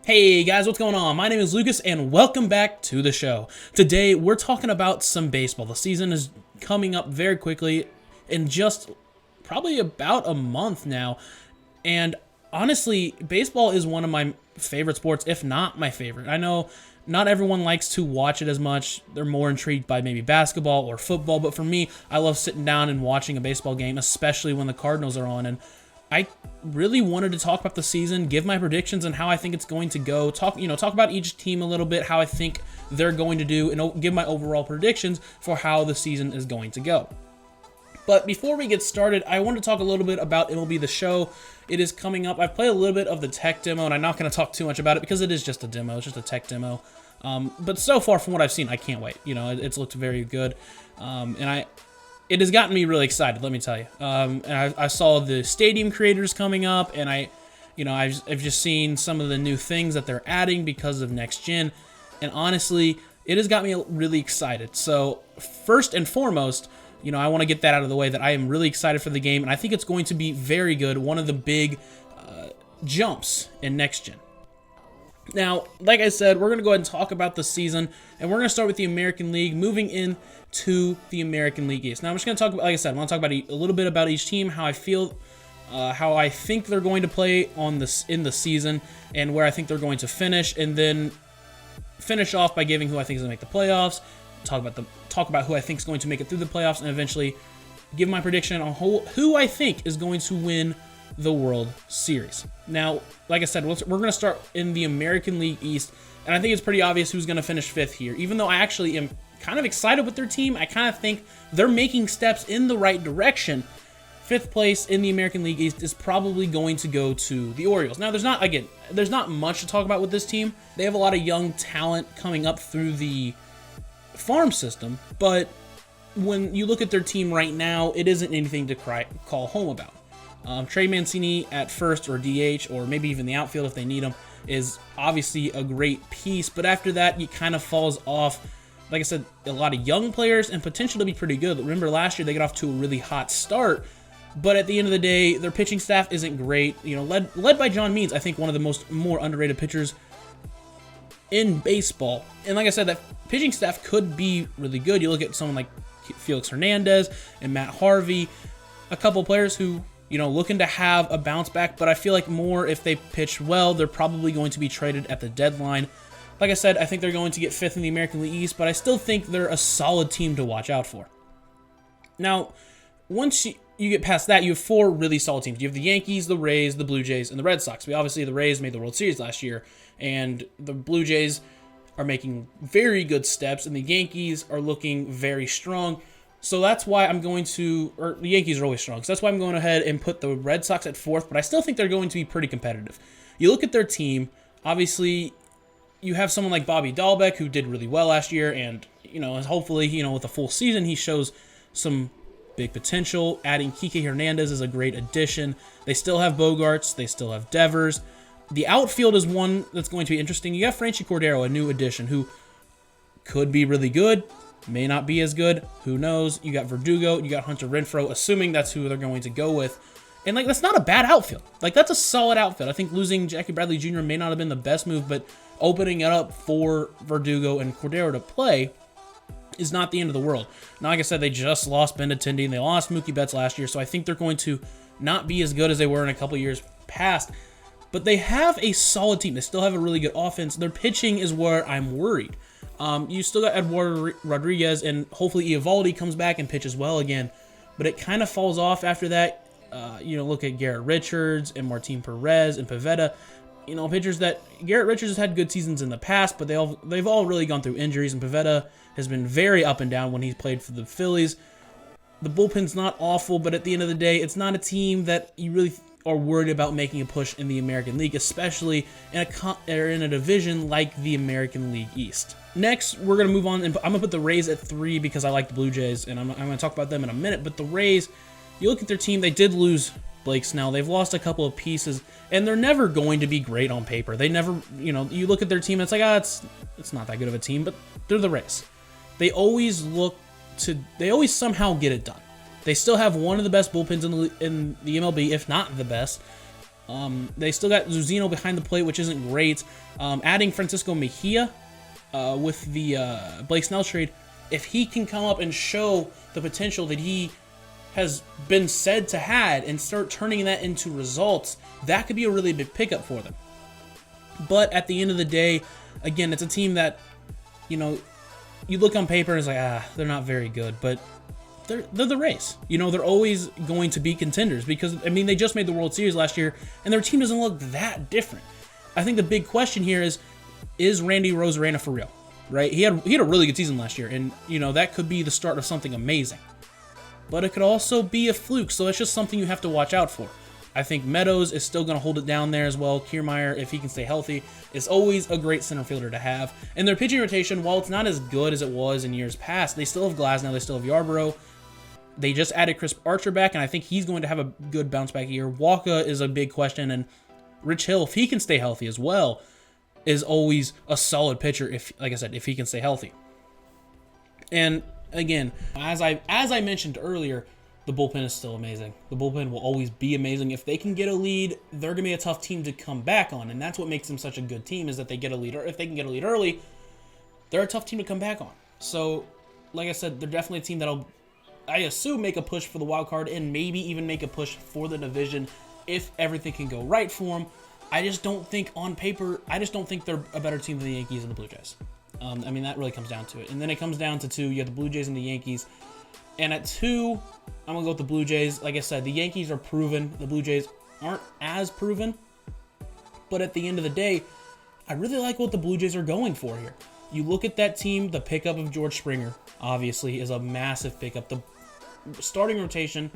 Hey guys, what's going on? My name is Lucas and welcome back to the show. Today we're talking about some baseball. The season is coming up very quickly in just probably about a month now. And honestly, baseball is one of my favorite sports, if not my favorite. I know not everyone likes to watch it as much. They're more intrigued by maybe basketball or football, but for me, I love sitting down and watching a baseball game, especially when the Cardinals are on. And I really wanted to talk about the season, give my predictions and how I think it's going to go. Talk about each team a little bit, how I think they're going to do, and give my overall predictions for how the season is going to go. But before we get started, I want to talk a little bit about MLB The Show. It is coming up. I've played a little bit of the tech demo, and I'm not going to talk too much about it because it is just a demo. It's just a tech demo. But so far, from what I've seen, I can't wait. It's looked very good, It has gotten me really excited, let me tell you. And I saw the stadium creators coming up, and I've just seen some of the new things that they're adding because of next gen, and honestly, it has got me really excited. So first and foremost, I want to get that out of the way that I am really excited for the game, and I think it's going to be very good. One of the big jumps in next gen. Now, like I said, we're going to go ahead and talk about the season, and we're going to start with the American League, moving in to the American League East. Now, I'm just going to talk about, like I said, I want to talk about a little bit about each team, how I feel, how I think they're going to play in the season, and where I think they're going to finish, and then finish off by giving who I think is going to make the playoffs, talk about who I think is going to make it through the playoffs, and eventually give my prediction on who I think is going to win the World Series. Now, like I said, we're going to start in the American League East, and I think it's pretty obvious who's going to finish fifth here. Even though I actually am kind of excited with their team, I kind of think they're making steps in the right direction. Fifth place in the American League East is probably going to go to the Orioles. Now, there's not much to talk about with this team. They have a lot of young talent coming up through the farm system, but when you look at their team right now, it isn't anything to call home about. Trey Mancini at first or DH, or maybe even the outfield if they need him, is obviously a great piece, but after that, it kind of falls off. Like I said, a lot of young players and potential to be pretty good. Remember, last year they got off to a really hot start, but at the end of the day, their pitching staff isn't great. Led by John Means, I think one of the more underrated pitchers in baseball. And like I said, that pitching staff could be really good. You look at someone like Felix Hernandez and Matt Harvey, a couple players who looking to have a bounce back, but I feel like more if they pitch well, they're probably going to be traded at the deadline. Like I said, I think they're going to get fifth in the American League East, but I still think they're a solid team to watch out for. Now, once you get past that, you have four really solid teams. You have the Yankees, the Rays, the Blue Jays, and the Red Sox. Obviously, the Rays made the World Series last year, and the Blue Jays are making very good steps, and the Yankees are looking very strong. So that's why the Yankees are always strong. So that's why I'm going ahead and put the Red Sox at fourth, but I still think they're going to be pretty competitive. You look at their team, obviously, you have someone like Bobby Dahlbeck who did really well last year, and, hopefully, with a full season, he shows some big potential. Adding Kike Hernandez is a great addition. They still have Bogarts. They still have Devers. The outfield is one that's going to be interesting. You have Franchy Cordero, a new addition, who could be really good. May not be as good. Who knows? You got Verdugo. You got Hunter Renfroe, assuming that's who they're going to go with. And, that's not a bad outfield. That's a solid outfield. I think losing Jackie Bradley Jr. may not have been the best move, but opening it up for Verdugo and Cordero to play is not the end of the world. Now, like I said, they just lost Benintendi and they lost Mookie Betts last year, so I think they're going to not be as good as they were in a couple years past. But they have a solid team. They still have a really good offense. Their pitching is where I'm worried. You still got Eduardo Rodriguez, and hopefully Eovaldi comes back and pitches well again. But it kind of falls off after that. Look at Garrett Richards and Martin Perez and Pivetta. Pitchers that Garrett Richards has had good seasons in the past, but they've all really gone through injuries, and Pivetta has been very up and down when he's played for the Phillies. The bullpen's not awful, but at the end of the day, it's not a team that you really are worried about making a push in the American League, especially in a division like the American League East. Next, we're going to move on, and I'm going to put the Rays at 3 because I like the Blue Jays, and I'm going to talk about them in a minute. But the Rays, you look at their team, they did lose Blake Snell. They've lost a couple of pieces, and they're never going to be great on paper. They never, you look at their team, and it's like, it's not that good of a team, but they're the Rays. They always somehow get it done. They still have one of the best bullpens in the MLB, if not the best. They still got Zuzino behind the plate, which isn't great. Adding Francisco Mejia with the Blake Snell trade, if he can come up and show the potential that he has been said to have and start turning that into results, that could be a really big pickup for them. But at the end of the day, again, it's a team that, you look on paper and it's like, they're not very good, but they're the Rays. They're always going to be contenders because, they just made the World Series last year, and their team doesn't look that different. I think the big question here is Randy Rosarena for real, right? He had a really good season last year, and, that could be the start of something amazing. But it could also be a fluke, so it's just something you have to watch out for. I think Meadows is still going to hold it down there as well. Kiermaier, if he can stay healthy, is always a great center fielder to have. And their pitching rotation, while it's not as good as it was in years past, they still have Glasnow, they still have Yarborough. They just added Chris Archer back, and I think he's going to have a good bounce back year. Walker is a big question, and Rich Hill, if he can stay healthy as well, is always a solid pitcher, if he can stay healthy. And again, as I mentioned earlier, the bullpen is still amazing. The bullpen will always be amazing. If they can get a lead, they're going to be a tough team to come back on, and that's what makes them such a good team, is that they get a lead. Or if they can get a lead early, they're a tough team to come back on. So, like I said, they're definitely a team that'll, I assume, make a push for the wild card and maybe even make a push for the division if everything can go right for them. I just don't think on paper, they're a better team than the Yankees and the Blue Jays. That really comes down to it. And then it comes down to two. You have the Blue Jays and the Yankees. And at 2, I'm going to go with the Blue Jays. Like I said, the Yankees are proven. The Blue Jays aren't as proven. But at the end of the day, I really like what the Blue Jays are going for here. You look at that team, the pickup of George Springer, obviously, is a massive pickup. The starting rotation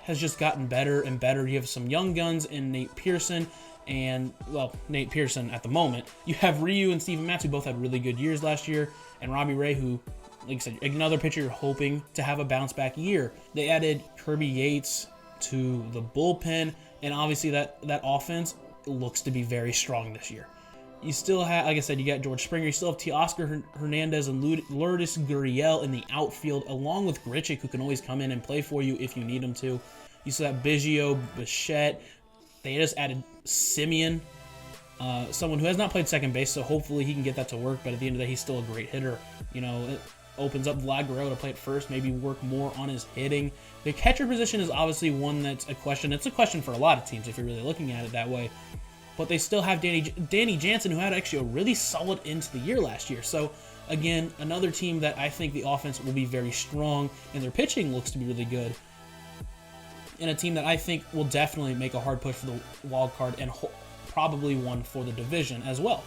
has just gotten better and better. You have some young guns in Nate Pearson Nate Pearson at the moment. You have Ryu and Steven Matz, who both had really good years last year, and Robbie Ray, who, like I said, another pitcher you're hoping to have a bounce back year. They added Kirby Yates to the bullpen, and obviously that offense looks to be very strong this year. You still have, like I said, you got George Springer. You still have Teoscar Hernandez and Lourdes Gurriel in the outfield, along with Grichuk, who can always come in and play for you if you need him to. You still have Biggio, Bichette. They just added Simeon, someone who has not played second base, so hopefully he can get that to work. But at the end of the day, he's still a great hitter. It opens up Vlad Guerrero to play at first, maybe work more on his hitting. The catcher position is obviously one that's a question. It's a question for a lot of teams if you're really looking at it that way. But they still have Danny Jansen, who had actually a really solid end to the year last year. So, again, another team that I think the offense will be very strong, and their pitching looks to be really good. And a team that I think will definitely make a hard push for the wild card and probably one for the division as well.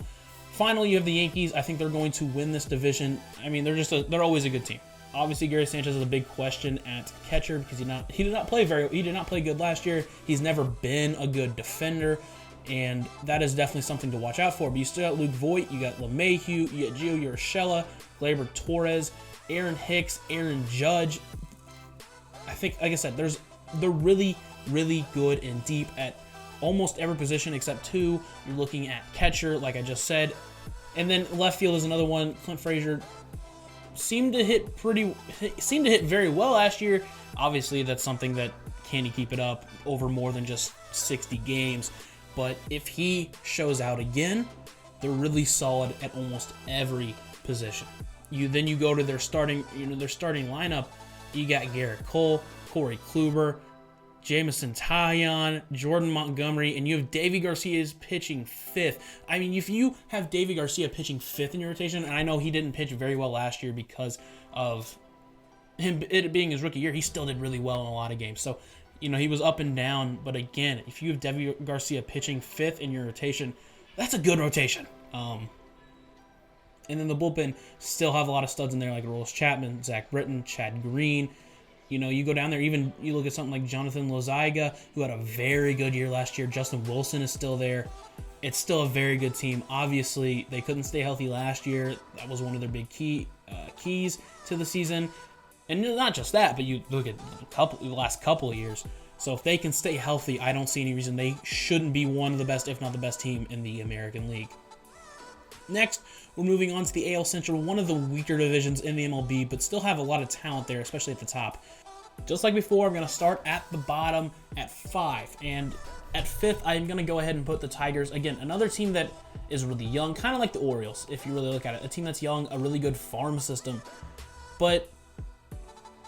Finally, you have the Yankees. I think they're going to win this division. They're always a good team. Obviously, Gary Sanchez is a big question at catcher because he did not play good last year. He's never been a good defender, and that is definitely something to watch out for. But you still got Luke Voit, you got LeMahieu, you got Gio Urshela, Gleyber Torres, Aaron Hicks, Aaron Judge. I think, like I said, they're really, really good and deep at almost every position except 2. You're looking at catcher, like I just said. And then left field is another one. Clint Frazier seemed to hit very well last year. Obviously, that's something that, can he keep it up over more than just 60 games? But if he shows out again, they're really solid at almost every position. You go to their starting lineup. You got Garrett Cole, Corey Kluber, Jameson Taillon, Jordan Montgomery, and you have Davy Garcia's pitching 5th. If you have Davy Garcia pitching 5th in your rotation, and I know he didn't pitch very well last year because of it being his rookie year, he still did really well in a lot of games. So, he was up and down. But again, if you have Davy Garcia pitching 5th in your rotation, that's a good rotation. And then the bullpen still have a lot of studs in there like Aroldis Chapman, Zach Britton, Chad Green. You go down there, even you look at something like Jonathan Loaiza, who had a very good year last year. Justin Wilson is still there. It's still a very good team. Obviously, they couldn't stay healthy last year. That was one of their big keys to the season. And not just that, but you look at the last couple of years. So if they can stay healthy, I don't see any reason they shouldn't be one of the best, if not the best team in the American League. Next, we're moving on to the AL Central, one of the weaker divisions in the MLB, but still have a lot of talent there, especially at the top. Just like before, I'm going to start at the bottom at 5. And At 5th, I'm going to go ahead and put the Tigers. Again, another team that is really young, kind of like the Orioles, if you really look at it. A team that's young, a really good farm system, but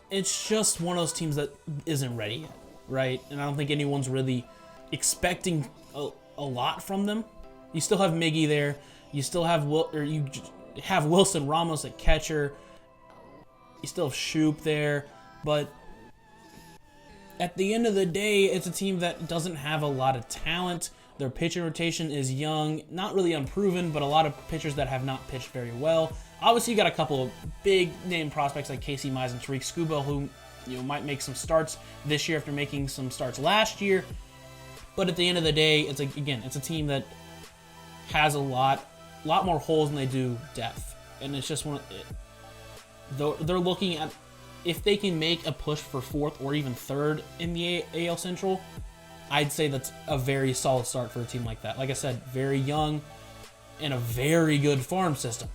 it's just one of those teams that isn't ready yet, right? And I don't think anyone's really expecting a lot from them. You still have Miggy there. You still have you have Wilson Ramos at catcher. You still have Shoop there, but at the end of the day, it's a team that doesn't have a lot of talent. Their pitching rotation is young, not really unproven, but a lot of pitchers that have not pitched very well. Obviously, you got a couple of big name prospects like Casey Mize and Tariq Skubal, who might make some starts this year after making some starts last year. But at the end of the day, it's a team that has a lot more holes than they do depth, and it's just they're looking at if they can make a push for 4th or even 3rd in the AL Central. I'd say that's a very solid start for a team like that. Like I said, very young and a very good farm system,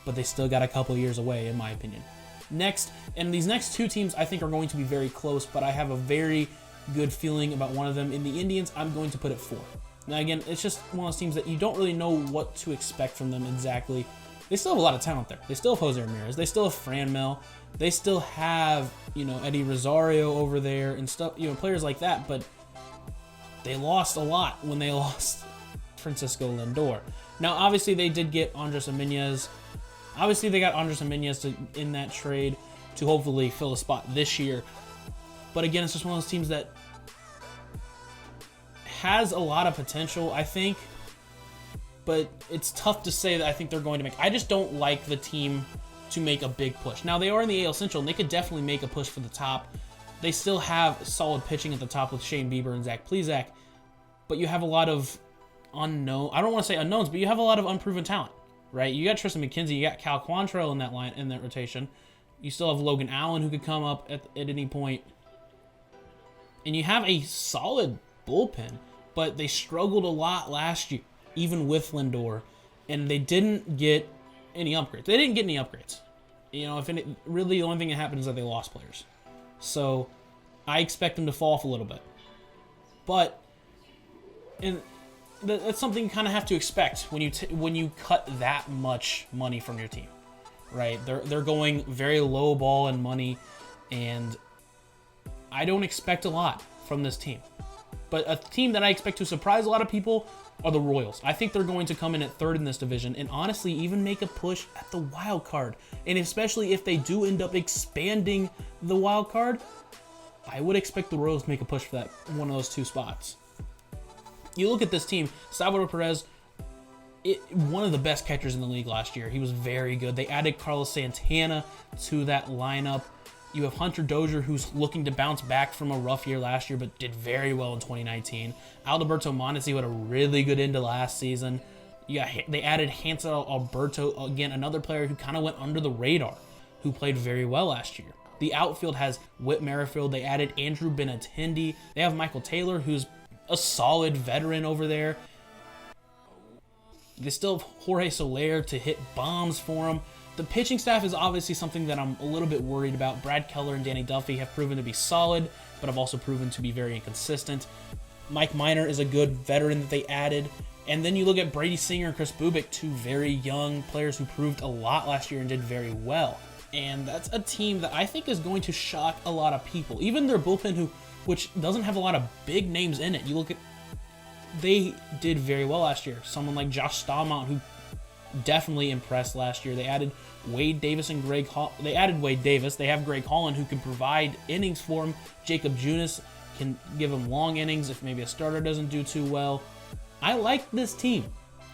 but they still got a couple years away, in my opinion. Next, and these next 2 teams I think are going to be very close, but I have a very good feeling about one of them. In the Indians, I'm going to put it 4. Now again, it's just one of those teams that you don't really know what to expect from them exactly. They still have a lot of talent there. They still have Jose Ramirez. They still have Franmil. They still have, Eddie Rosario over there and stuff, players like that, but they lost a lot when they lost Francisco Lindor. Now, obviously, they did get Andres Gimenez. Obviously, they got Andres Gimenez in that trade to hopefully fill a spot this year. But again, it's just one of those teams that has a lot of potential, I think, but it's tough to say that I think they're going to make. I just don't like the team to make a big push. Now, they are in the AL Central, and they could definitely make a push for the top. They still have solid pitching at the top with Shane Bieber and Zach Plesac, but you have a lot of I don't want to say unknowns, but you have a lot of unproven talent, right? You got Tristan McKenzie, you got Cal Quantrill in that rotation. You still have Logan Allen who could come up at any point. And you have a solid bullpen, but they struggled a lot last year, even with Lindor, and they didn't get any upgrades. They didn't get any upgrades. Really the only thing that happened is that they lost players. So I expect them to fall off a little bit. But that's something you kind of have to expect when you cut that much money from your team, right? They're going very low ball in money, and I don't expect a lot from this team. But a team that I expect to surprise a lot of people are the Royals. I think they're going to come in at 3rd in this division and honestly even make a push at the wild card. And especially if they do end up expanding the wild card, I would expect the Royals to make a push for that one of those 2 spots. You look at this team, Salvador Perez, one of the best catchers in the league last year. He was very good. They added Carlos Santana to that lineup. You have Hunter Dozier, who's looking to bounce back from a rough year last year, but did very well in 2019. Alberto Mondesi, who had a really good end to last season. They added Hansel Alberto, again, another player who kind of went under the radar, who played very well last year. The outfield has Whit Merrifield. They added Andrew Benintendi. They have Michael Taylor, who's a solid veteran over there. They still have Jorge Soler to hit bombs for them. The pitching staff is obviously something that I'm a little bit worried about. Brad Keller and Danny Duffy have proven to be solid, but have also proven to be very inconsistent. Mike Minor is a good veteran that they added. And then you look at Brady Singer and Chris Bubik, 2 very young players who proved a lot last year and did very well. And that's a team that I think is going to shock a lot of people. Even their bullpen, which doesn't have a lot of big names in it. You look at, they did very well last year. Someone like Josh Staumont, who definitely impressed last year. They added Wade Davis and Greg They added Wade Davis. They have Greg Holland, who can provide innings for him. Jacob Junis can give him long innings if maybe a starter doesn't do too well. I like this team.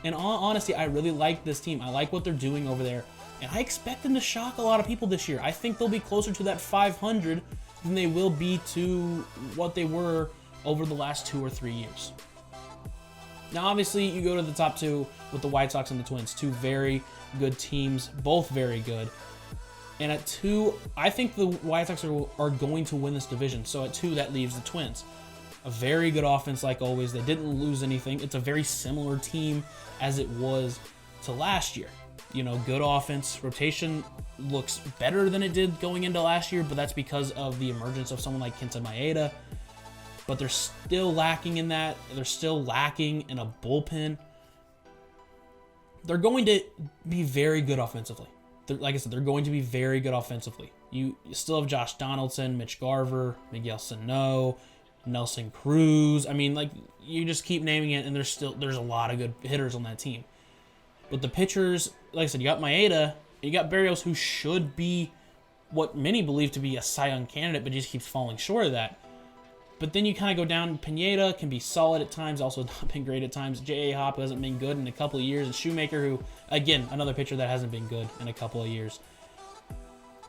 In all honesty, I really like this team. I like what they're doing over there. And I expect them to shock a lot of people this year. I think they'll be closer to that 500 than they will be to what they were over the last 2 or 3 years. Now, obviously, you go to the top 2 with the White Sox and the Twins. 2 very good teams, both very good. And at 2, I think the White Sox are going to win this division. So at 2, that leaves the Twins. A very good offense, like always. They didn't lose anything. It's a very similar team as it was to last year. Good offense. Rotation looks better than it did going into last year, but that's because of the emergence of someone like Kenta Maeda. but they're still lacking in that. They're still lacking in a bullpen. They're going to be very good offensively. Like I said, they're going to be very good offensively. You still have Josh Donaldson, Mitch Garver, Miguel Sano, Nelson Cruz. I mean, like, you just keep naming it, and there's a lot of good hitters on that team. But the pitchers, like I said, you got Maeda, you got Barrios, who should be what many believe to be a Cy Young candidate, but just keeps falling short of that. But then you kind of go down. Pineda can be solid at times, also not been great at times. J.A. Happ hasn't been good in a couple of years. And Shoemaker, who, again, another pitcher that hasn't been good in a couple of years.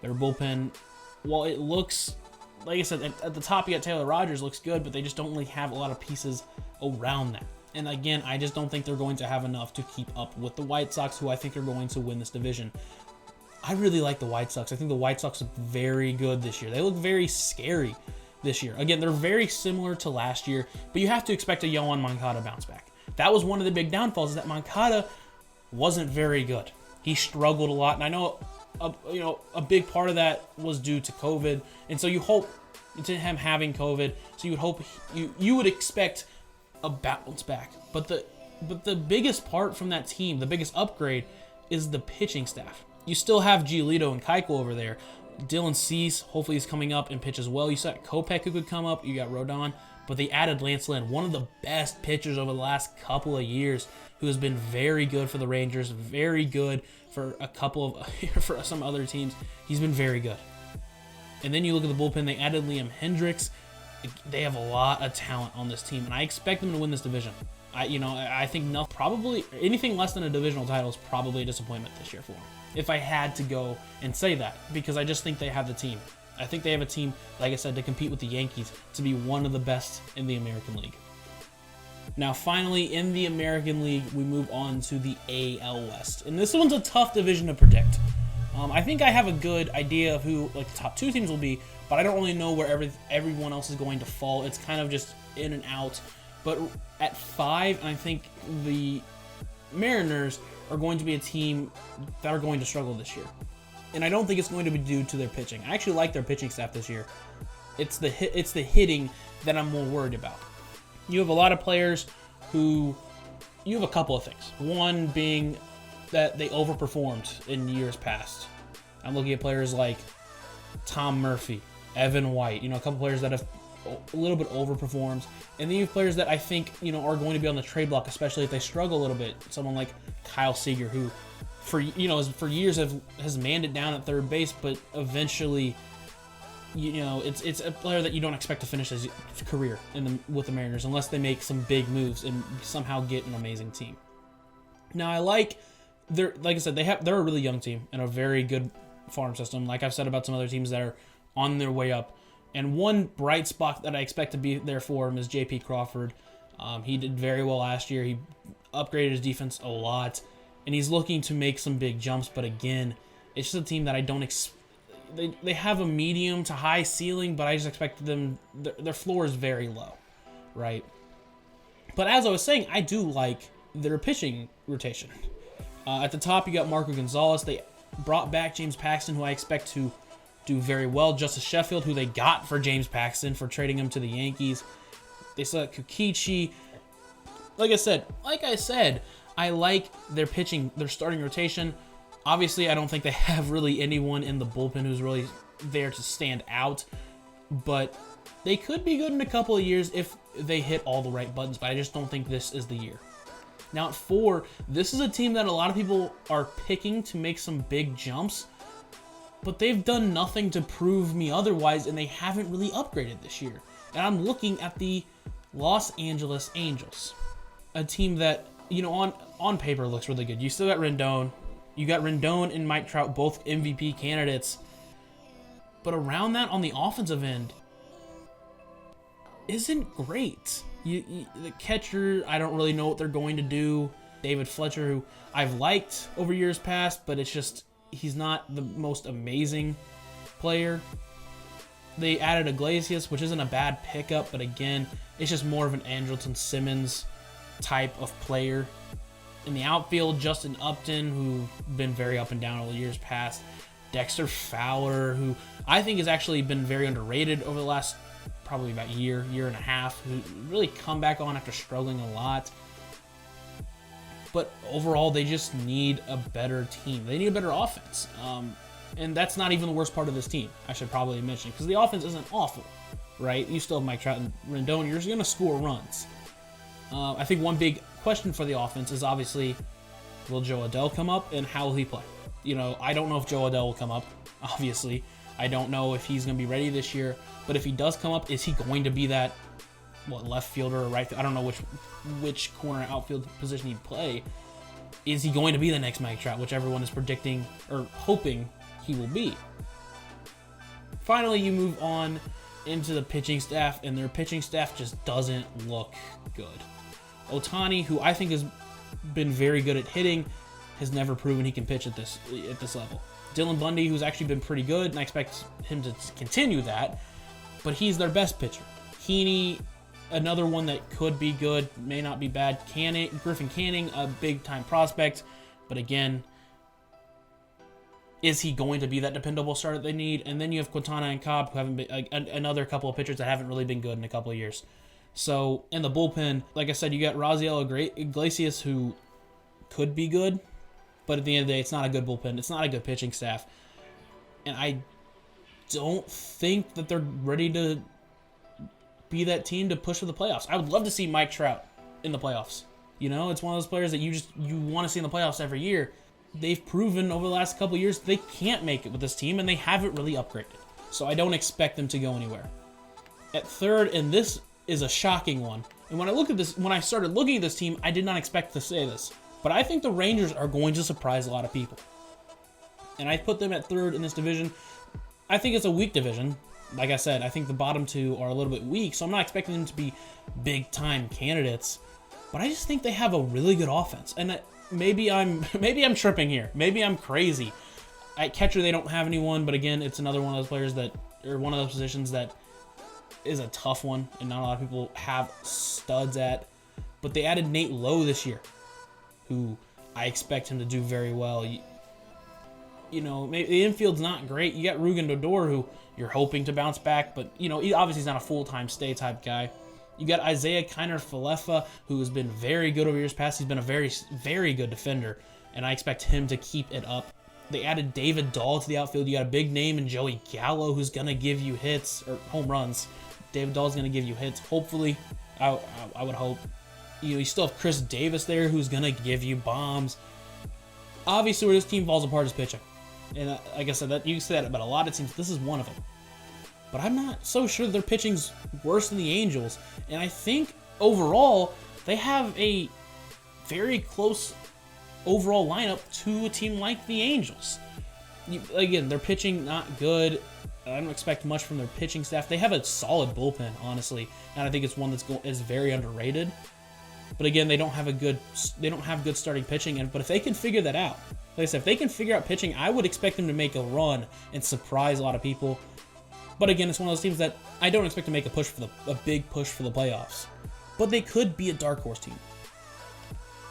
Their bullpen, while it looks, like I said, at the top you got Taylor Rogers, looks good, but they just don't really have a lot of pieces around that. And again, I just don't think they're going to have enough to keep up with the White Sox, who I think are going to win this division. I really like the White Sox. I think the White Sox look very good this year. They look very scary this year. Again, they're very similar to last year, but you have to expect a Yoan Moncada bounce back. That was one of the big downfalls, is that Moncada wasn't very good. He struggled a lot, and I know a big part of that was due to COVID, and so you hope, to him having COVID, so you would hope you would expect a bounce back. But the biggest part from that team, the biggest upgrade, is the pitching staff. You still have Giolito and Keuchel over there. Dylan Cease, hopefully he's coming up and pitches well. You saw Kopech, who could come up. You got Rodon, but they added Lance Lynn, one of the best pitchers over the last couple of years, who has been very good for the Rangers, very good for a couple of for some other teams. He's been very good. And then you look at the bullpen. They added Liam Hendricks. They have a lot of talent on this team, and I expect them to win this division. I think probably anything less than a divisional title is probably a disappointment this year for them, if I had to go and say that, because I just think they have the team. I think they have a team, like I said, to compete with the Yankees, to be one of the best in the American League. Now, finally, in the American League, we move on to the AL West. And this one's a tough division to predict. I think I have a good idea of who the top two teams will be, but I don't really know where everyone else is going to fall. It's kind of just in and out. But at 5, I think the Mariners are going to be a team that are going to struggle this year. And I don't think it's going to be due to their pitching. I actually like their pitching staff this year. It's the hitting that I'm more worried about. You have a lot of players who, you have a couple of things. One being that they overperformed in years past. I'm looking at players like Tom Murphy, Evan White, a couple players that have a little bit overperformed. And then you have players that I think, are going to be on the trade block, especially if they struggle a little bit. Someone like Kyle Seager, who for years has manned it down at third base, but eventually, it's a player that you don't expect to finish his career with the Mariners unless they make some big moves and somehow get an amazing team. Now, like I said, they're a really young team and a very good farm system. Like I've said about some other teams that are on their way up. And one bright spot that I expect to be there for him is J.P. Crawford. He did very well last year. He upgraded his defense a lot, and he's looking to make some big jumps. But again, it's just a team that I don't they have a medium to high ceiling, but I just expect them, their floor is very low, right? But as I was saying, I do like their pitching rotation. At the top, you got Marco Gonzalez. They brought back James Paxton, who I expect to do very well. Justice Sheffield, who they got for James Paxton for trading him to the Yankees. They still got Kukichi. Like I said, I like their pitching, their starting rotation. Obviously, I don't think they have really anyone in the bullpen who's really there to stand out, but they could be good in a couple of years if they hit all the right buttons, but I just don't think this is the year. Now at 4, this is a team that a lot of people are picking to make some big jumps, but they've done nothing to prove me otherwise, and they haven't really upgraded this year. And I'm looking at the Los Angeles Angels, a team that, on paper looks really good. You still got Rendon. You got Rendon and Mike Trout, both MVP candidates. But around that, on the offensive end, isn't great. The catcher, I don't really know what they're going to do. David Fletcher, who I've liked over years past, but it's just, he's not the most amazing player. They added Iglesias, which isn't a bad pickup, but again, it's just more of an Andrelton Simmons type of player. In the outfield, Justin Upton, who's been very up and down over the years past. Dexter Fowler, who I think has actually been very underrated over the last probably about year and a half, who really come back on after struggling a lot. But overall, they just need a better team. They need a better offense. And that's not even the worst part of this team, I should probably mention, because the offense isn't awful, right? You still have Mike Trout and Rendon. You're just going to score runs. I think one big question for the offense is obviously, will Joe Adell come up and how will he play? I don't know if Joe Adell will come up, obviously. I don't know if he's going to be ready this year. But if he does come up, is he going to be that left fielder or right fielder? I don't know which corner outfield position he'd play. Is he going to be the next Mike Trout, which everyone is predicting or hoping he will be? Finally, you move on into the pitching staff, and their pitching staff just doesn't look good. Ohtani, who I think has been very good at hitting, has never proven he can pitch at this level. Dylan Bundy, who's actually been pretty good, and I expect him to continue that, but he's their best pitcher. Heaney, another one that could be good, may not be bad. Griffin Canning, a big-time prospect, but again, is he going to be that dependable starter they need? And then you have Quintana and Cobb, who haven't been another couple of pitchers that haven't really been good in a couple of years. So in the bullpen, like I said, you got Raziel Iglesias, who could be good, but at the end of the day, it's not a good bullpen. It's not a good pitching staff. And I don't think that they're ready to be that team to push for the playoffs. I would love to see Mike Trout in the playoffs. It's one of those players that you want to see in the playoffs every year. They've proven over the last couple of years they can't make it with this team, and they haven't really upgraded. So I don't expect them to go anywhere. At third, and this is a shocking one, and when I started looking at this team, I did not expect to say this, but I think the Rangers are going to surprise a lot of people. And I put them at third in this division. I think it's a weak division. Like I said, I think the bottom two are a little bit weak, so I'm not expecting them to be big-time candidates. But I just think they have a really good offense. And maybe I'm tripping here. Maybe I'm crazy. At catcher, they don't have anyone, but again, it's another one of those players one of those positions that is a tough one, and not a lot of people have studs at. But they added Nate Lowe this year, who I expect him to do very well. Maybe the infield's not great. You got Rugen Odor, who you're hoping to bounce back, but he obviously he's not a full-time stay type guy. You got Isaiah Kiner-Falefa, who has been very good over years past. He's been a very, very good defender, and I expect him to keep it up. They added David Dahl to the outfield. You got a big name in Joey Gallo, who's going to give you hits, or home runs. David Dahl's going to give you hits, hopefully. I would hope. You still have Chris Davis there, who's going to give you bombs. Obviously, where this team falls apart is pitching. And like I said, you can say that about a lot of teams. This is one of them. But I'm not so sure their pitching's worse than the Angels. And I think overall, they have a very close overall lineup to a team like the Angels. Again, their pitching not good. I don't expect much from their pitching staff. They have a solid bullpen, honestly, and I think it's one is very underrated. But again, they don't have good starting pitching. But if they can figure that out, like I said, if they can figure out pitching, I would expect them to make a run and surprise a lot of people. But again, it's one of those teams that I don't expect to make a big push for the playoffs. But they could be a dark horse team.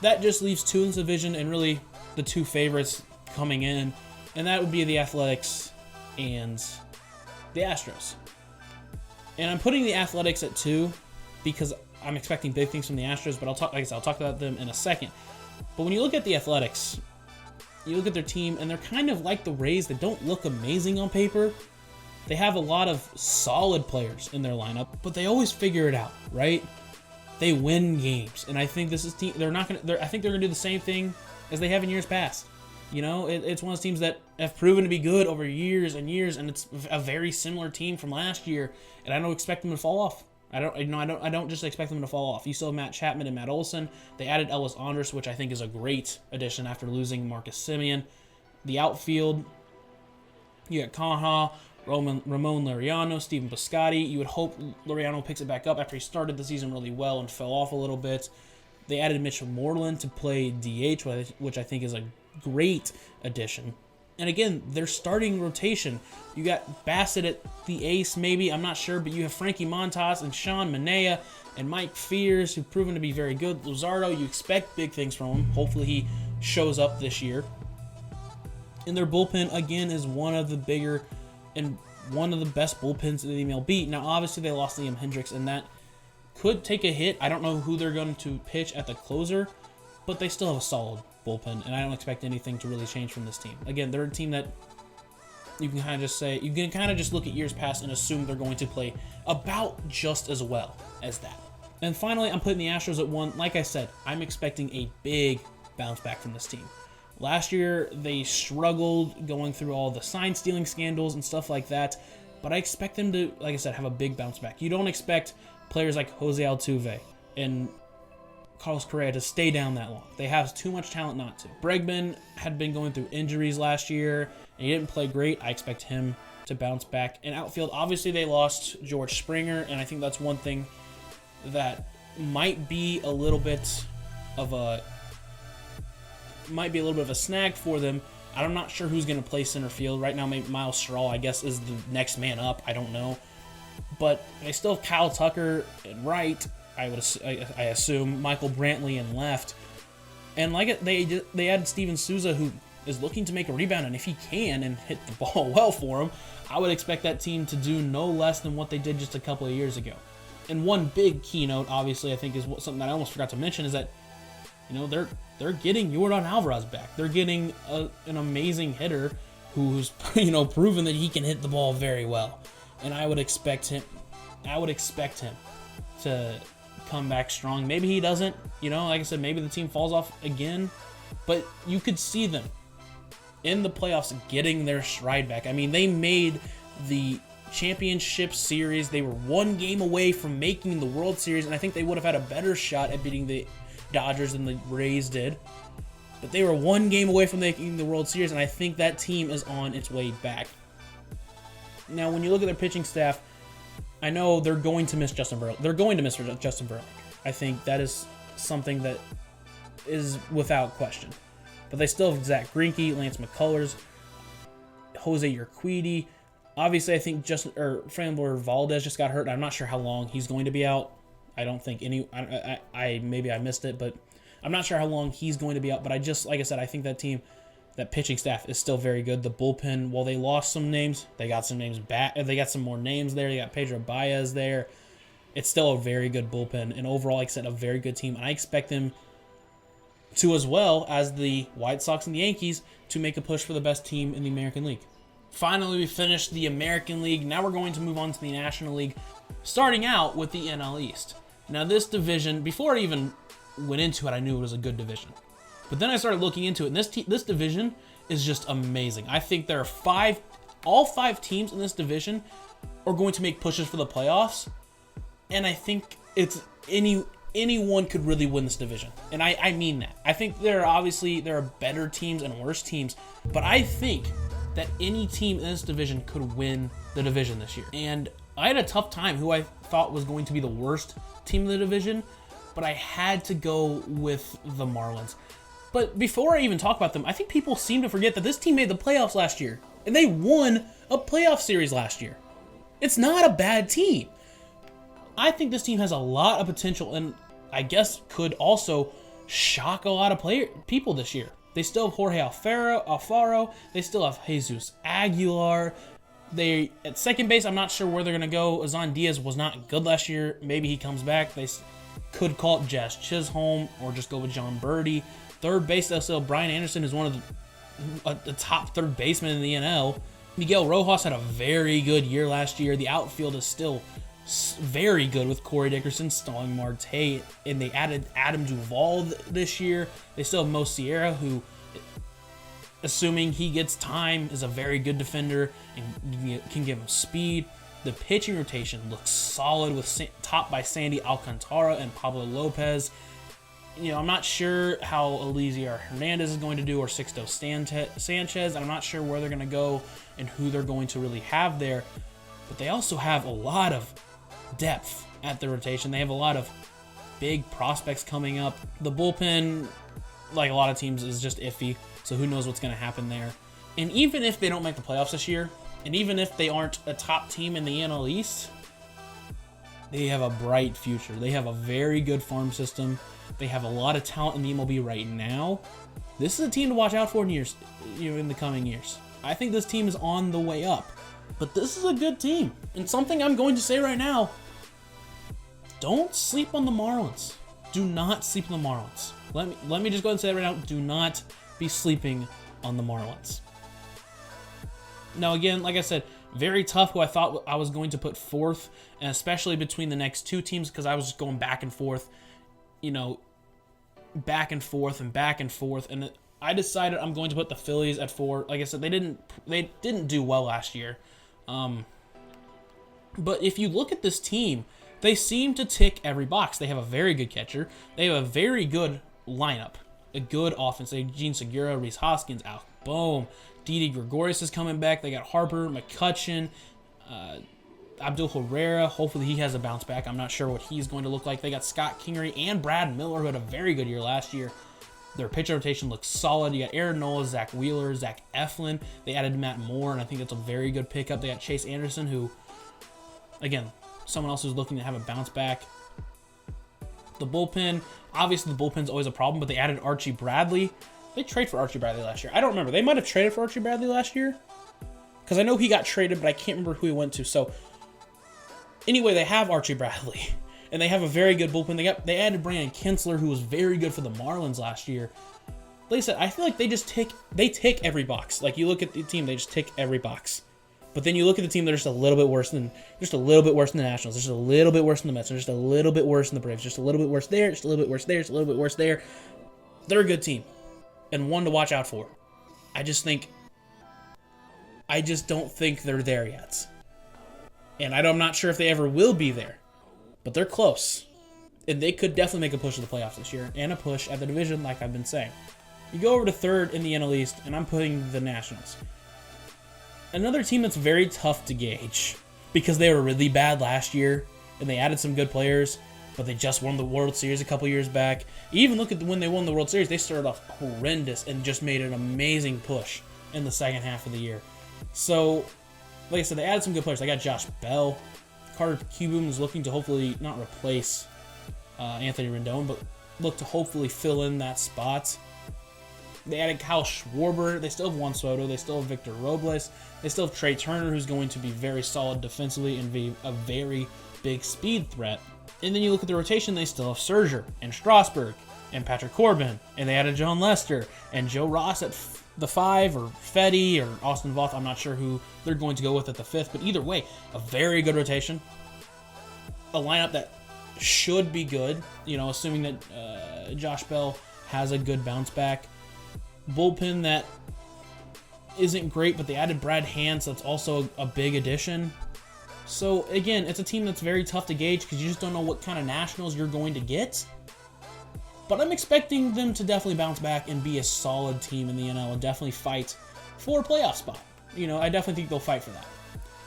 That just leaves two in this division, and really the two favorites coming in, and that would be the Athletics and the Astros. And I'm putting the Athletics at 2 because I'm expecting big things from the Astros, but I'll talk about them in a second. But when you look at the Athletics, you look at their team, and they're kind of like the Rays. They don't look amazing on paper. They have a lot of solid players in their lineup, but they always figure it out, right? They win games, and I think this is team. I think they're gonna do the same thing as they have in years past. It's one of those teams that have proven to be good over years and years, and it's a very similar team from last year. And I don't expect them to fall off. I don't just expect them to fall off. You still have Matt Chapman and Matt Olson. They added Ellis Andrus, which I think is a great addition after losing Marcus Semien. The outfield, you got Kaha, Ramon Laureano, Steven Piscotty. You would hope Laureano picks it back up after he started the season really well and fell off a little bit. They added Mitchell Moreland to play DH, which I think is a great addition. And again, their starting rotation, you got Bassett at the ace, maybe, I'm not sure, but you have Frankie Montas and Sean Manaea and Mike Fears, who've proven to be very good. Luzardo, you expect big things from him. Hopefully he shows up this year. And their bullpen, again, is one of the bigger and one of the best bullpens in the MLB. Now, obviously, they lost Liam Hendricks, and that could take a hit. I don't know who they're going to pitch at the closer, but they still have a solid bullpen, and I don't expect anything to really change from this team. Again, they're a team that you can kind of just say, you can kind of just look at years past and assume they're going to play about just as well as that. And finally, I'm putting the Astros at 1. Like I said, I'm expecting a big bounce back from this team. Last year, they struggled going through all the sign stealing scandals and stuff like that, but I expect them to, like I said, have a big bounce back. You don't expect players like Jose Altuve and Carlos Correa to stay down that long. They have too much talent not to. Bregman had been going through injuries last year, and he didn't play great. I expect him to bounce back. In outfield, obviously they lost George Springer, and I think that's one thing that might be a little bit of a snag for them. I'm not sure who's going to play center field. Right now, maybe Miles Straw, I guess, is the next man up. I don't know. But they still have Kyle Tucker in right, I assume, Michael Brantley in left. And they added Steven Souza, who is looking to make a rebound, and if he can and hit the ball well for him, I would expect that team to do no less than what they did just a couple of years ago. And one big keynote, obviously, I think is something that I almost forgot to mention, is that they're getting Yordan Alvarez back. They're getting an amazing hitter who's proven that he can hit the ball very well. And I would expect him to come back strong. Maybe he doesn't. Like I said, maybe the team falls off again. But you could see them in the playoffs getting their stride back. I mean, they made the championship series. They were one game away from making the World Series, and I think they would have had a better shot at beating the Dodgers than the Rays did. But they were one game away from making the World Series, and I think that team is on its way back. Now, when you look at their pitching staff, I know they're going to miss Justin Verlander. I think that is something that is without question. But they still have Zach Greinke, Lance McCullers, Jose Urquidy. Obviously, I think Framber Valdez just got hurt. I'm not sure how long he's going to be out. I don't think maybe I missed it, but I'm not sure how long he's going to be out. But like I said, I think that pitching staff is still very good. The bullpen, while they lost some names, they got some names back. They got some more names there. They got Pedro Baez there. It's still a very good bullpen, and overall, like I said, a very good team. And I expect them to, as well as the White Sox and the Yankees, to make a push for the best team in the American League. Finally, we finished the American League. Now we're going to move on to the National League, starting out with the NL East. Now, this division, before I even went into it, I knew it was a good division. But then I started looking into it, and this division is just amazing. I think there are all five teams in this division are going to make pushes for the playoffs, and I think it's anyone could really win this division. And I mean that. I think there are better teams and worse teams, but I think that any team in this division could win the division this year. And I had a tough time who I thought was going to be the worst team in the division, but I had to go with the Marlins. But before I even talk about them, I think people seem to forget that this team made the playoffs last year, and they won a playoff series last year. It's not a bad team. I think this team has a lot of potential, and I guess could also shock a lot of people this year. They still have Jorge Alfaro. They still have Jesus Aguilar. At second base, I'm not sure where they're going to go. Azan Diaz was not good last year. Maybe he comes back. They could call it Jazz Chisholm or just go with John Birdie. Third base, they'll still Brian Anderson is one of the top third basemen in the NL. Miguel Rojas had a very good year last year. The outfield is still very good with Corey Dickerson, Starling Marte, and they added Adam Duvall this year. They still have Mo Sierra, who, assuming he gets time, is a very good defender and can give him speed. The pitching rotation looks solid topped by Sandy Alcantara and Pablo Lopez. I'm not sure how Eliezer Hernandez is going to do or Sixto Sanchez. I'm not sure where they're going to go and who they're going to really have there. But they also have a lot of depth at the rotation. They have a lot of big prospects coming up. The bullpen, like a lot of teams, is just iffy. So who knows what's going to happen there. And even if they don't make the playoffs this year, and even if they aren't a top team in the NL East, they have a bright future. They have a very good farm system. They have a lot of talent in the MLB right now. This is a team to watch out for in the coming years. I think this team is on the way up. But this is a good team. And something I'm going to say right now, don't sleep on the Marlins. Do not sleep on the Marlins. Let me just go ahead and say that right now. Do not be sleeping on the Marlins. Now, again, like I said, very tough who I thought I was going to put fourth, and especially between the next two teams because I was just going back and forth, back and forth and back and forth. And I decided I'm going to put the Phillies at 4. Like I said, they didn't do well last year. But if you look at this team, they seem to tick every box. They have a very good catcher. They have a very good lineup, a good offense. They have Gene Segura, Rhys Hoskins, Alec Bohm, Didi Gregorius is coming back. They got Harper, McCutchen, Abdul Herrera. Hopefully he has a bounce back. I'm not sure what he's going to look like. They got Scott Kingery and Brad Miller, who had a very good year last year. Their pitcher rotation looks solid. You got Aaron Nola, Zach Wheeler, Zach Eflin. They added Matt Moore, and I think that's a very good pickup. They got Chase Anderson, who, again, someone else who's looking to have a bounce back. The bullpen, obviously the bullpen's always a problem, but they added Archie Bradley. They traded for Archie Bradley last year. I don't remember. They might have traded for Archie Bradley last year because I know he got traded, but I can't remember who he went to. So anyway, they have Archie Bradley, and they have a very good bullpen. They added Brandon Kinsler, who was very good for the Marlins last year. Like I said, I feel like they tick every box. Like you look at the team, they just tick every box. But then you look at the team, they're just a little bit worse than the Nationals. Just a little bit worse than the Mets. They're just a little bit worse than the Braves. Just a little bit worse there. Just a little bit worse there. Just a little bit worse there. They're a good team, and one to watch out for. I just don't think they're there yet, and I'm not sure if they ever will be there. But they're close, and they could definitely make a push to the playoffs this year and a push at the division, like I've been saying. You go over to third in the NL East, and I'm putting the Nationals. Another team that's very tough to gauge because they were really bad last year and they added some good players, but they just won the World Series a couple years back. Even look at when they won the World Series, they started off horrendous and just made an amazing push in the second half of the year. So, like I said, they added some good players. They got Josh Bell. Carter Kieboom is looking to hopefully not replace Anthony Rendon, but look to hopefully fill in that spot. They added Kyle Schwarber. They still have Juan Soto. They still have Victor Robles. They still have Trey Turner, who's going to be very solid defensively and be a very big speed threat. And then you look at the rotation, they still have Scherzer and Strasburg and Patrick Corbin. And they added John Lester and Joe Ross at the 5, or Fetty, or Austin Voth. I'm not sure who they're going to go with at the 5th. But either way, a very good rotation. A lineup that should be good, assuming that Josh Bell has a good bounce back. Bullpen that isn't great, but they added Brad Hand, so that's also a big addition. So again, it's a team that's very tough to gauge because you just don't know what kind of Nationals you're going to get. But I'm expecting them to definitely bounce back and be a solid team in the NL and definitely fight for a playoff spot. I definitely think they'll fight for that.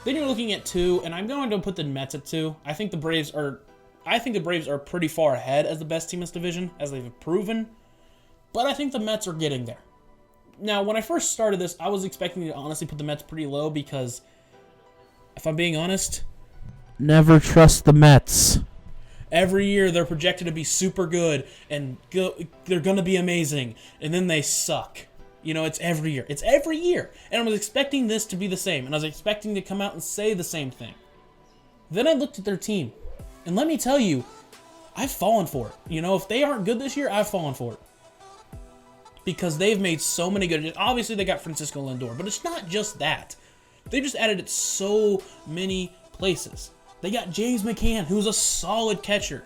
Then you're looking at 2, and I'm going to put the Mets at 2. I think the Braves are pretty far ahead as the best team in this division, as they've proven. But I think the Mets are getting there. Now, when I first started this, I was expecting to honestly put the Mets pretty low because, if I'm being honest, never trust the Mets. Every year, they're projected to be super good, and they're going to be amazing, and then they suck. It's every year. It's every year. And I was expecting this to be the same, and I was expecting to come out and say the same thing. Then I looked at their team, and let me tell you, I've fallen for it. If they aren't good this year, I've fallen for it. Because they've made so many good... Obviously, they got Francisco Lindor, but it's not just that. They just added it so many places. They got James McCann, who's a solid catcher.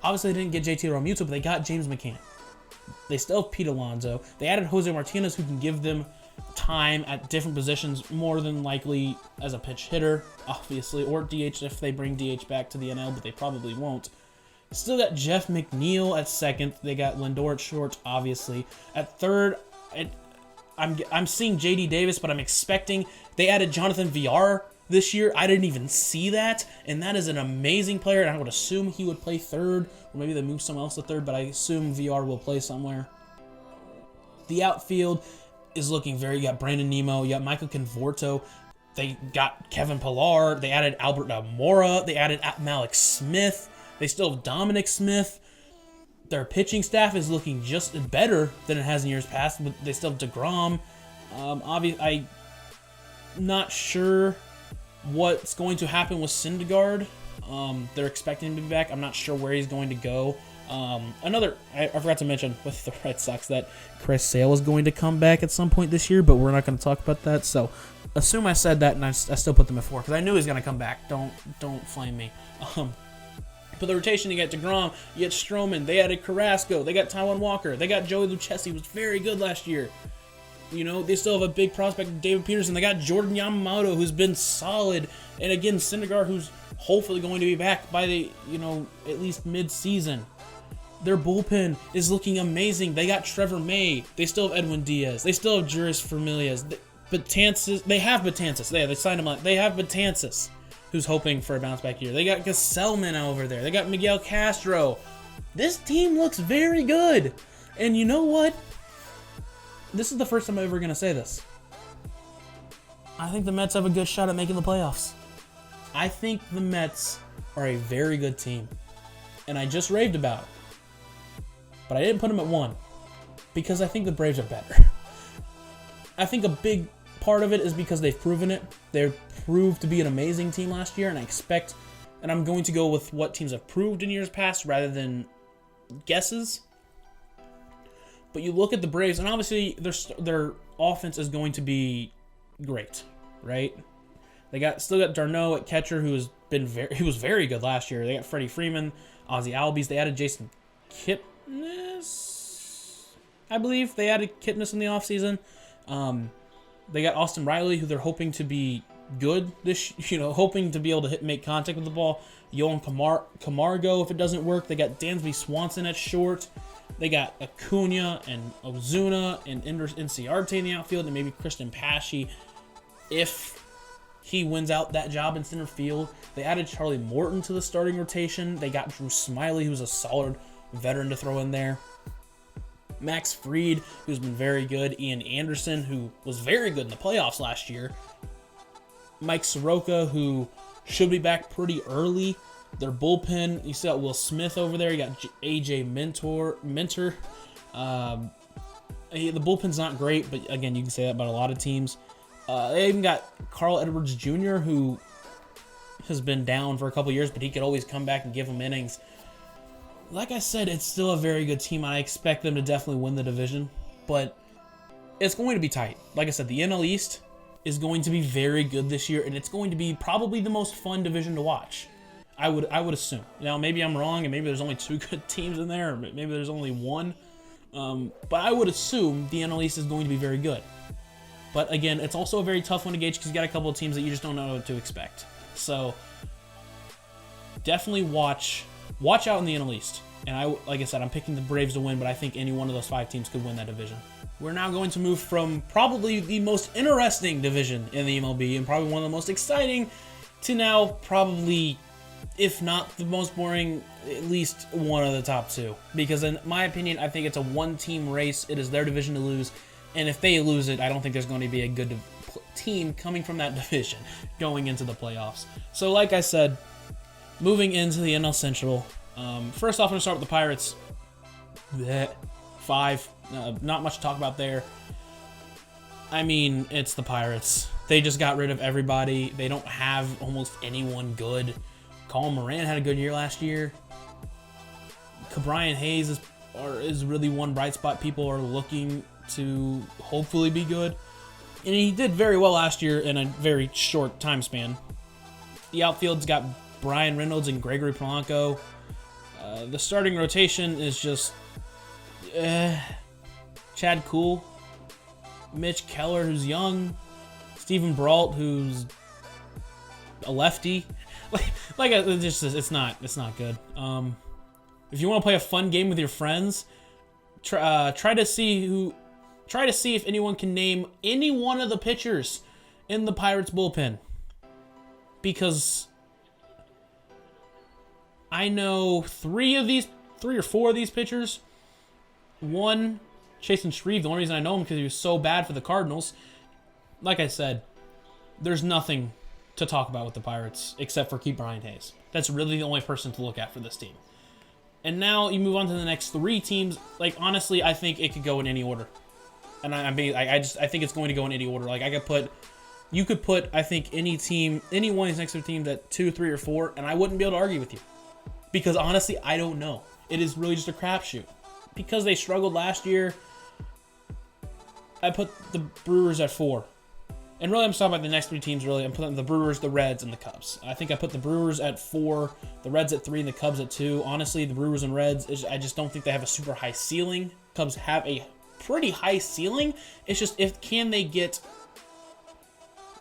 Obviously, they didn't get JT Realmuto, but they got James McCann. They still have Pete Alonso. They added Jose Martinez, who can give them time at different positions, more than likely as a pinch hitter, obviously, or DH if they bring DH back to the NL, but they probably won't. Still got Jeff McNeil at 2nd. They got Lindor at short, obviously. At 3rd, I'm seeing J.D. Davis, but I'm expecting... They added Jonathan Villar this year. I didn't even see that, and that is an amazing player, and I would assume he would play 3rd, or maybe they move someone else to 3rd, but I assume Villar will play somewhere. The outfield is looking very... You got Brandon Nimmo. You got Michael Conforto. They got Kevin Pillar. They added Albert Almora. They added Malik Smith. They still have Dominic Smith. Their pitching staff is looking just better than it has in years past, but they still have DeGrom. not sure what's going to happen with Syndergaard. They're expecting him to be back. I'm not sure where he's going to go. I forgot to mention with the Red Sox that Chris Sale is going to come back at some point this year, but we're not going to talk about that. So assume I said that, and I still put them at 4 because I knew he was going to come back. Don't flame me. But the rotation, you got DeGrom, you got Stroman, they added Carrasco, they got Taijuan Walker, they got Joey Lucchesi, who was very good last year. You know, they still have a big prospect, David Peterson. They got Jordan Yamamoto, who's been solid. And again, Syndergaard, who's hopefully going to be back by the, at least mid-season. Their bullpen is looking amazing. They got Trevor May. They still have Edwin Diaz. They still have Juris Familias. Betances, they have Betances. They signed him up. They have Betances, who's hoping for a bounce-back year. They got Gesellman over there. They got Miguel Castro. This team looks very good. And you know what? This is the first time I'm ever going to say this. I think the Mets have a good shot at making the playoffs. I think the Mets are a very good team. And I just raved about it. But I didn't put them at 1 because I think the Braves are better. I think a big part of it is because they've proven it. They proved to be an amazing team last year, and I'm going to go with what teams have proved in years past rather than guesses. But you look at the Braves, and obviously their offense is going to be great, right? They still got Darno at catcher, who was very good last year. They got Freddie Freeman, Ozzie Albies. They added Jason Kipnis, I believe. They added Kipnis in the offseason. They got Austin Riley, who they're hoping to be good hoping to be able to make contact with the ball. Yohan Camargo, if it doesn't work. They got Dansby Swanson at short. They got Acuna and Ozuna and Inciarte in the outfield, and maybe Christian Pashy if he wins out that job in center field. They added Charlie Morton to the starting rotation. They got Drew Smyly, who's a solid veteran to throw in there. Max Fried, who's been very good. Ian Anderson, who was very good in the playoffs last year. Mike Soroka, who should be back pretty early. Their bullpen, you see got Will Smith over there. You got AJ Minter. The bullpen's not great, but again, you can say that about a lot of teams. They even got Carl Edwards Jr., who has been down for a couple years, but he could always come back and give them innings. Like I said, it's still a very good team. I expect them to definitely win the division, but it's going to be tight. Like I said, the NL East is going to be very good this year, and it's going to be probably the most fun division to watch. I would assume. Now, maybe I'm wrong, and maybe there's only 2 good teams in there, or maybe there's only 1. But I would assume the NL East is going to be very good. But again, it's also a very tough one to gauge because you got a couple of teams that you just don't know what to expect. So definitely watch out in the NL East. And like I said, I'm picking the Braves to win, but I think any one of those 5 teams could win that division. We're now going to move from probably the most interesting division in the MLB and probably one of the most exciting to now probably, if not the most boring, at least one of the top 2. Because in my opinion, I think it's a 1-team race. It is their division to lose. And if they lose it, I don't think there's going to be a good team coming from that division going into the playoffs. So like I said, moving into the NL Central, first off, I'm going to start with the Pirates. 5. Not much to talk about there. I mean, it's the Pirates. They just got rid of everybody. They don't have almost anyone good. Colin Moran had a good year last year. Brian Hayes is really one bright spot. People are looking to hopefully be good. And he did very well last year in a very short time span. The outfield's got Brian Reynolds and Gregory Polanco. The starting rotation is just Chad Kuhl, Mitch Keller, who's young, Stephen Brault, who's a lefty. It's not good. If you want to play a fun game with your friends, try to see if anyone can name any one of the pitchers in the Pirates bullpen. Because I know 3 or 4 of these pitchers. One, Chasen Shreve. The only reason I know him because he was so bad for the Cardinals. Like I said, there's nothing to talk about with the Pirates except for keep Brian Hayes. That's really the only person to look at for this team. And now you move on to the next 3 teams. Like, honestly, I think it could go in any order. And I think it's going to go in any order. Like, I could put You could put, I think, any one of these next 2 teams at 2, 3, or 4, and I wouldn't be able to argue with you. Because honestly, I don't know. It is really just a crapshoot. Because they struggled last year, I put the Brewers at 4. And really, I'm talking about the next 3 teams, really. I'm putting the Brewers, the Reds, and the Cubs. I think I put the Brewers at 4, the Reds at 3, and the Cubs at 2. Honestly, the Brewers and Reds, I just don't think they have a super high ceiling. Cubs have a pretty high ceiling. It's just, can they get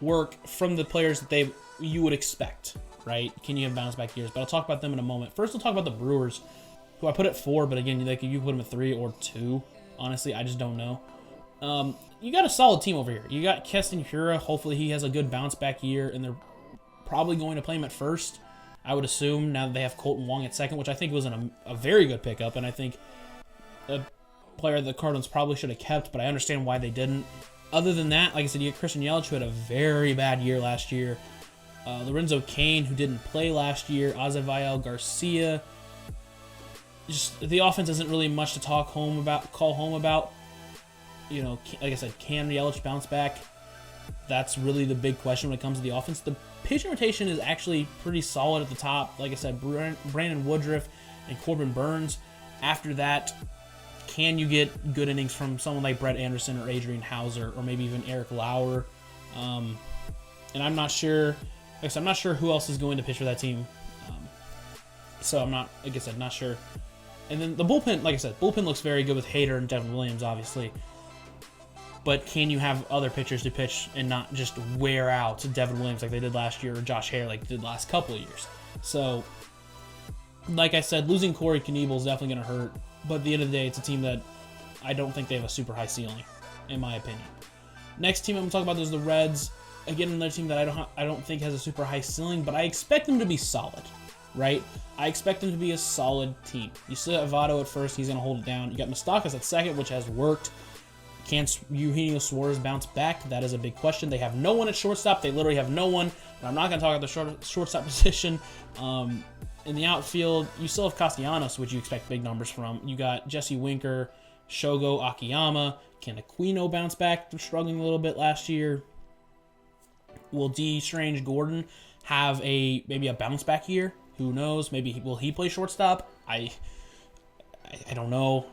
work from the players that you would expect, right? Can you have bounce back years? But I'll talk about them in a moment. First, we'll talk about the Brewers, who I put at 4, but again, you put them at 3 or 2. Honestly, I just don't know. You got a solid team over here. You got Keston Hiura. Hopefully, he has a good bounce back year, and they're probably going to play him at first, I would assume, now that they have Colton Wong at second, which I think was a very good pickup, and I think a player the Cardinals probably should have kept, but I understand why they didn't. Other than that, like I said, you get Christian Yelich, who had a very bad year last year. Lorenzo Cain, who didn't play last year. Azevael Garcia. Just the offense isn't really much to call home about. You know, like I said, can Yelich bounce back? That's really the big question when it comes to the offense. The pitching rotation is actually pretty solid at the top. Like I said, Brandon Woodruff and Corbin Burns. After that, can you get good innings from someone like Brett Anderson or Adrian Hauser or maybe even Eric Lauer? And I'm not sure. Like I said, I'm not sure who else is going to pitch for that team. So I'm not, like I said, not sure. And then the bullpen, like I said, bullpen looks very good with Hader and Devin Williams, obviously. But can you have other pitchers to pitch and not just wear out Devin Williams like they did last year or Josh Hader like they did last couple of years? So, like I said, losing Corey Knebel is definitely going to hurt. But at the end of the day, it's a team that I don't think they have a super high ceiling, in my opinion. Next team I'm going to talk about is the Reds. Again, another team that I don't think has a super high ceiling, but I expect them to be solid, right? I expect them to be a solid team. You still have Votto at first. He's going to hold it down. You got Moustakas at second, which has worked. Can Eugenio Suarez bounce back? That is a big question. They have no one at shortstop. They literally have no one. And I'm not going to talk about the shortstop position. In the outfield, you still have Castellanos, which you expect big numbers from. You got Jesse Winker, Shogo Akiyama. Can Aquino bounce back? They're struggling a little bit last year. Will D. Strange Gordon have maybe a bounce back year? Who knows? Maybe will he play shortstop? I don't know.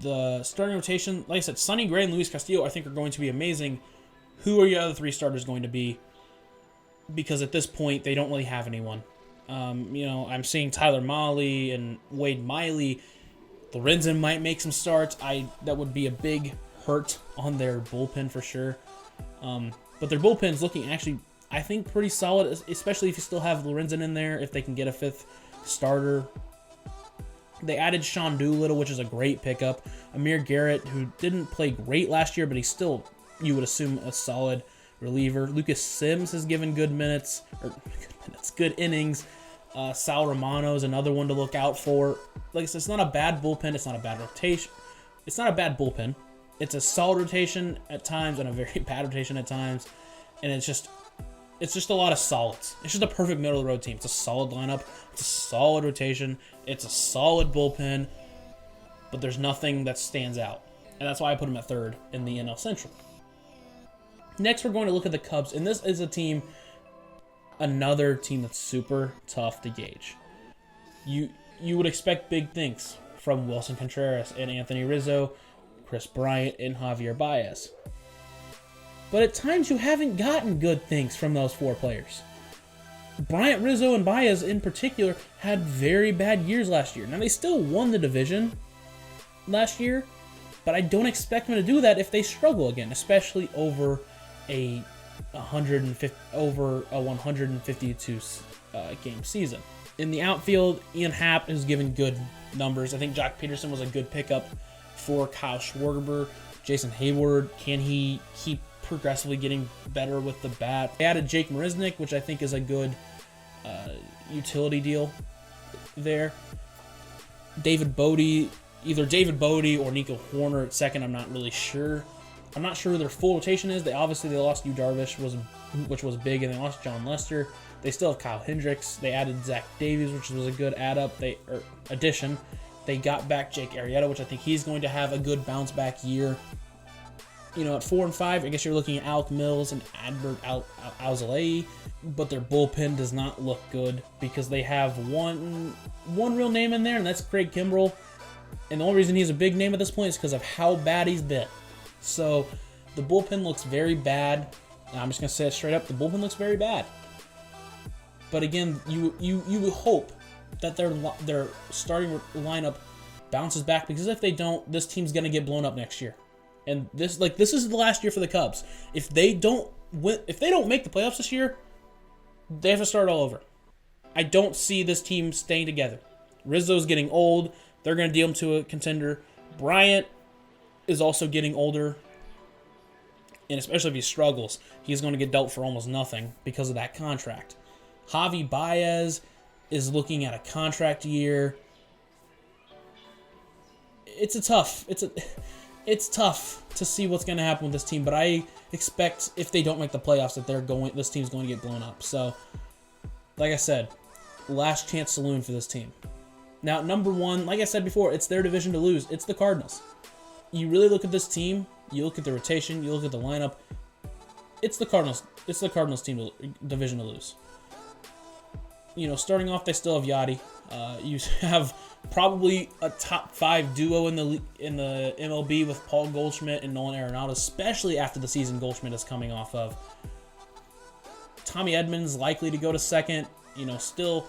The starting rotation, like I said, Sonny Gray and Luis Castillo, I think are going to be amazing. Who are your other 3 starters going to be? Because at this point, they don't really have anyone. I'm seeing Tyler Mahle and Wade Miley. Lorenzen might make some starts. That would be a big hurt on their bullpen for sure. But their bullpen's looking actually, I think, pretty solid, especially if you still have Lorenzen in there, if they can get a 5th starter. They added Sean Doolittle, which is a great pickup. Amir Garrett, who didn't play great last year, but he's still, you would assume, a solid reliever. Lucas Sims has given good innings. Sal Romano is another one to look out for. Like I said, it's not a bad bullpen. It's not a bad rotation. It's not a bad bullpen. It's a solid rotation at times and a very bad rotation at times. And it's just a lot of solids. It's just a perfect middle of the road team. It's a solid lineup. It's a solid rotation. It's a solid bullpen. But there's nothing that stands out. And that's why I put them at 3rd in the NL Central. Next, we're going to look at the Cubs. And this is another team that's super tough to gauge. You would expect big things from Wilson Contreras and Anthony Rizzo, Chris Bryant, and Javier Baez. But at times you haven't gotten good things from those 4 players. Bryant, Rizzo, and Baez in particular had very bad years last year. Now, they still won the division last year, but I don't expect them to do that if they struggle again, especially over a 152 game season. In the outfield, Ian Happ has given good numbers. I think Jock Peterson was a good pickup for Kyle Schwarber. Jason Hayward, can he keep progressively getting better with the bat? They added Jake Marisnick, which I think is a good utility deal there. David Bodie, either David Bodie or Nico Horner at second. I'm not really sure. I'm not sure who their full rotation is. They lost Yu Darvish, which was big, and they lost John Lester. They still have Kyle Hendricks. They added Zach Davies, which was a good addition. They got back Jake Arrieta, which I think he's going to have a good bounce back year. At 4 and 5, I guess you're looking at Alec Mills and Adbert Alzolay, but their bullpen does not look good because they have one real name in there, and that's Craig Kimbrell. And the only reason he's a big name at this point is because of how bad he's been. So the bullpen looks very bad. I'm just gonna say it straight up: the bullpen looks very bad. But again, you hope that their starting lineup bounces back, because if they don't, this team's gonna get blown up next year. And this is the last year for the Cubs. If they don't make the playoffs this year, they have to start all over. I don't see this team staying together. Rizzo's getting old. They're going to deal him to a contender. Bryant is also getting older. And especially if he struggles, he's going to get dealt for almost nothing because of that contract. Javi Baez is looking at a contract year. It's tough to see what's going to happen with this team, but I expect if they don't make the playoffs that this team's going to get blown up. So, like I said, last chance saloon for this team. Now, number one, like I said before, it's their division to lose. It's the Cardinals. You really look at this team, you look at the rotation, you look at the lineup. It's the Cardinals. It's the Cardinals division to lose. Starting off, they still have Yachty. You have probably a top 5 duo in the MLB with Paul Goldschmidt and Nolan Arenado, especially after the season Goldschmidt is coming off of. Tommy Edmonds likely to go to second. Still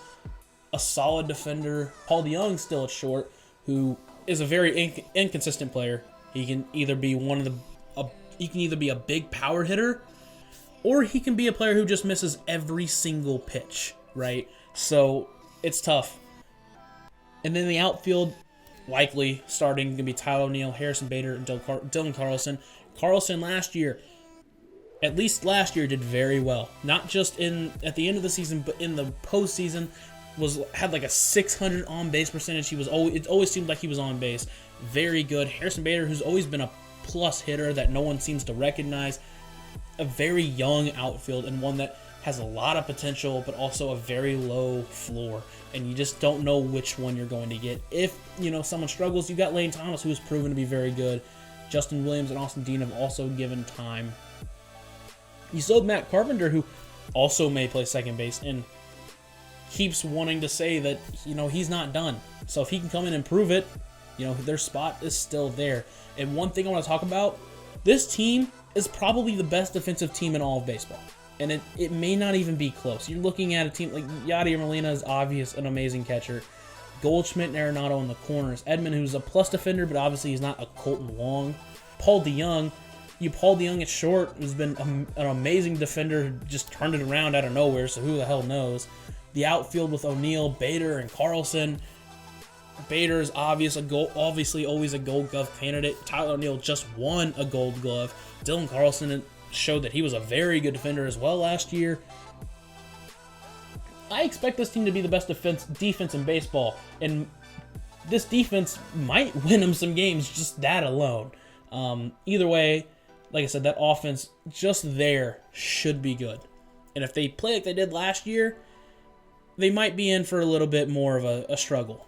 a solid defender. Paul DeJong still at short, who is a very inconsistent player. He can either be a big power hitter, or he can be a player who just misses every single pitch, right? So it's tough. And then the outfield, likely starting going to be Tyler O'Neill, Harrison Bader, and Dylan Carlson. Carlson at least last year, did very well. Not just at the end of the season, but in the postseason, had like a 600 on base percentage. It always seemed like he was on base. Very good. Harrison Bader, who's always been a plus hitter that no one seems to recognize. A very young outfield, and one that has a lot of potential, but also a very low floor. And you just don't know which one you're going to get. If, someone struggles, you got Lane Thomas, who has proven to be very good. Justin Williams and Austin Dean have also given time. You still have Matt Carpenter, who also may play second base, and keeps wanting to say that, he's not done. So if he can come in and prove it, their spot is still there. And one thing I want to talk about, this team is probably the best defensive team in all of baseball. And it may not even be close. You're looking at a team like Yadier Molina is an amazing catcher. Goldschmidt and Arenado in the corners. Edmund, who's a plus defender, but obviously he's not a Colton Wong. Paul DeJong at short, who's been an amazing defender, who just turned it around out of nowhere, so who the hell knows. The outfield with O'Neill, Bader, and Carlson. Bader is obviously always a Gold Glove candidate. Tyler O'Neill just won a Gold Glove. Dylan Carlson showed that he was a very good defender as well last year. I expect this team to be the best defense in baseball, and this defense might win them some games, just that alone. Either way, like I said, that offense just there should be good. And if they play like they did last year, they might be in for a little bit more of a struggle.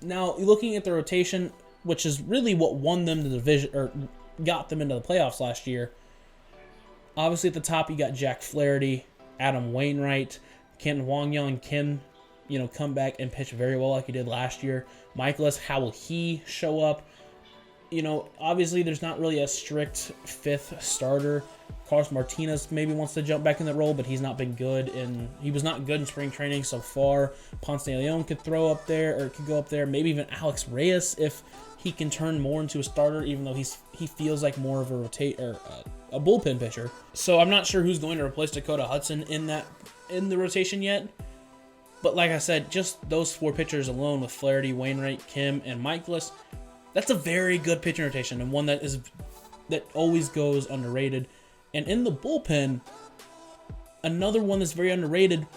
Now, looking at the rotation, which is really what won them the division, or got them into the playoffs last year. Obviously, at the top, you got Jack Flaherty, Adam Wainwright, Ken Wong-Young Kim, come back and pitch very well like he did last year. Michaelis, how will he show up? Obviously, there's not really a strict fifth starter. Carlos Martinez maybe wants to jump back in that role, but he's not been good, and he was not good in spring training so far. Ponce de Leon could go up there. Maybe even Alex Reyes if he can turn more into a starter, even though he feels like more of a bullpen pitcher. So I'm not sure who's going to replace Dakota Hudson in the rotation yet. But like I said, just those 4 pitchers alone with Flaherty, Wainwright, Kim, and Michaelis, that's a very good pitching rotation, and one that always goes underrated. And in the bullpen, another one that's very underrated,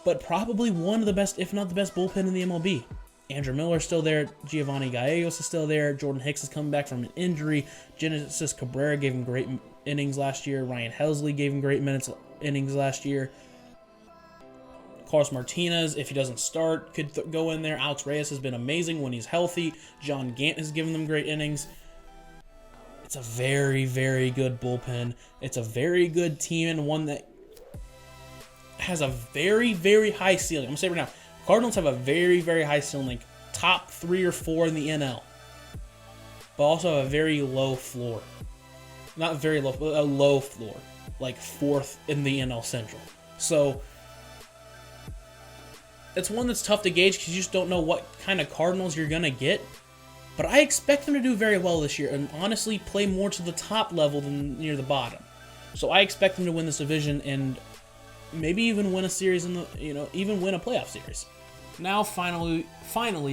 but probably one of the best, if not the best, bullpen in the MLB. Andrew Miller's still there. Giovanni Gallegos is still there. Jordan Hicks is coming back from an injury. Genesis Cabrera gave him great innings last year. Ryan Helsley gave him great innings last year. Carlos Martinez, if he doesn't start, could go in there. Alex Reyes has been amazing when he's healthy. John Gant has given them great innings. It's a very, very good bullpen. It's a very good team and one that has a very, very high ceiling. I'm going to say it right now, Cardinals have a very, very high ceiling, like top 3 or 4 in the NL, but also a very low floor. Not very low, but a low floor, like 4th in the NL Central. So it's one that's tough to gauge because you just don't know what kind of Cardinals you're going to get. But I expect them to do very well this year and honestly play more to the top level than near the bottom. So I expect them to win this division and maybe even win a series even win a playoff series. Now finally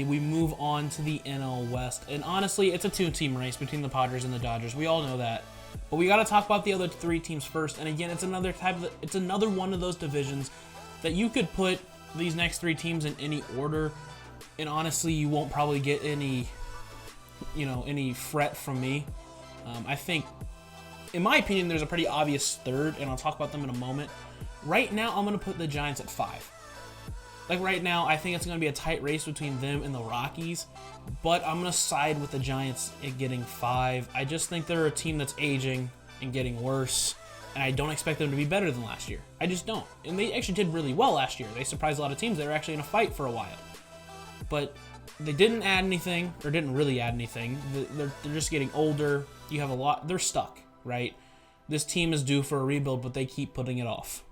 we move on to the NL West. And honestly, it's a 2-team race between the Padres and the Dodgers. We all know that. But we got to talk about the other 3 teams first. And again, it's another one of those divisions that you could put these next 3 teams in any order, and honestly, you won't probably get any fret from me. I think, in my opinion, there's a pretty obvious third, and I'll talk about them in a moment. Right now, I'm going to put the Giants at 5. Like right now, I think it's going to be a tight race between them and the Rockies, but I'm going to side with the Giants at getting 5. I just think they're a team that's aging and getting worse, and I don't expect them to be better than last year. I just don't. And they actually did really well last year. They surprised a lot of teams. They were actually in a fight for a while. But they didn't add anything, or didn't really add anything. They're just getting older. You have a lot. They're stuck, right? This team is due for a rebuild, but they keep putting it off.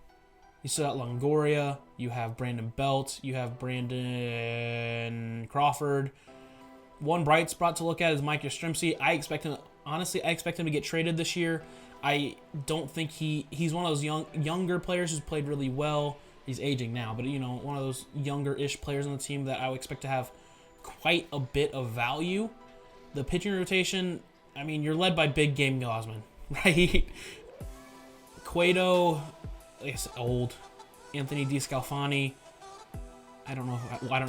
You still got Longoria. You have Brandon Belt. You have Brandon Crawford. One bright spot to look at is Mike Yastrzemski. I expect him to get traded this year. I don't think he's one of those younger players who's played really well. He's aging now, but one of those younger-ish players on the team that I would expect to have quite a bit of value. The pitching rotation, I mean, you're led by Big Game Gosman, right? Cueto, like I said, old. Anthony DeScalfani, I don't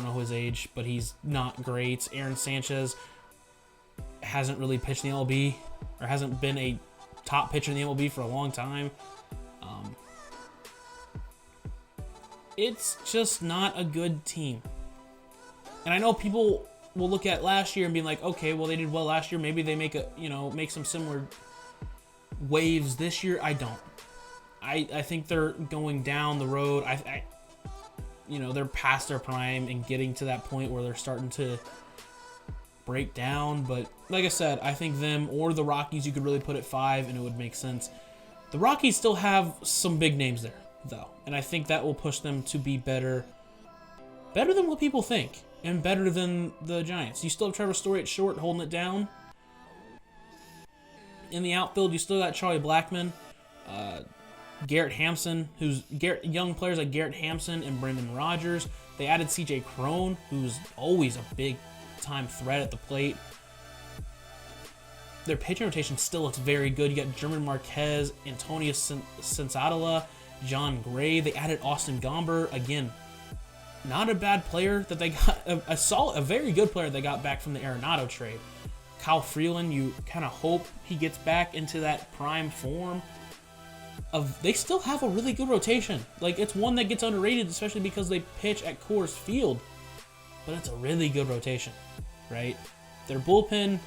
know his age, but he's not great. Aaron Sanchez hasn't really pitched in the MLB, or hasn't been a top pitcher in the MLB for a long time. It's just not a good team. And I know people will look at last year and be like, okay, well, they did well last year. Maybe they make some similar waves this year. I don't. I think they're going down the road. They're past their prime and getting to that point where they're starting to break down. But like I said, I think them or the Rockies, you could really put at 5 and it would make sense. The Rockies still have some big names there, though. And I think that will push them to be better than what people think, and better than the Giants. You still have Trevor Story at short, holding it down. In the outfield, you still got Charlie Blackmon, Garrett Hampson, young players like Garrett Hampson and Brendan Rodgers. They added C.J. Cron, who's always a big-time threat at the plate. Their pitching rotation still looks very good. You got German Marquez, Antonio Senzatela, John Gray. They added Austin Gomber. Again, not a bad player that they got. A very good player they got back from the Arenado trade. Kyle Freeland, you kind of hope he gets back into that prime form. They still have a really good rotation. Like, it's one that gets underrated, especially because they pitch at Coors Field. But it's a really good rotation, right? Their bullpen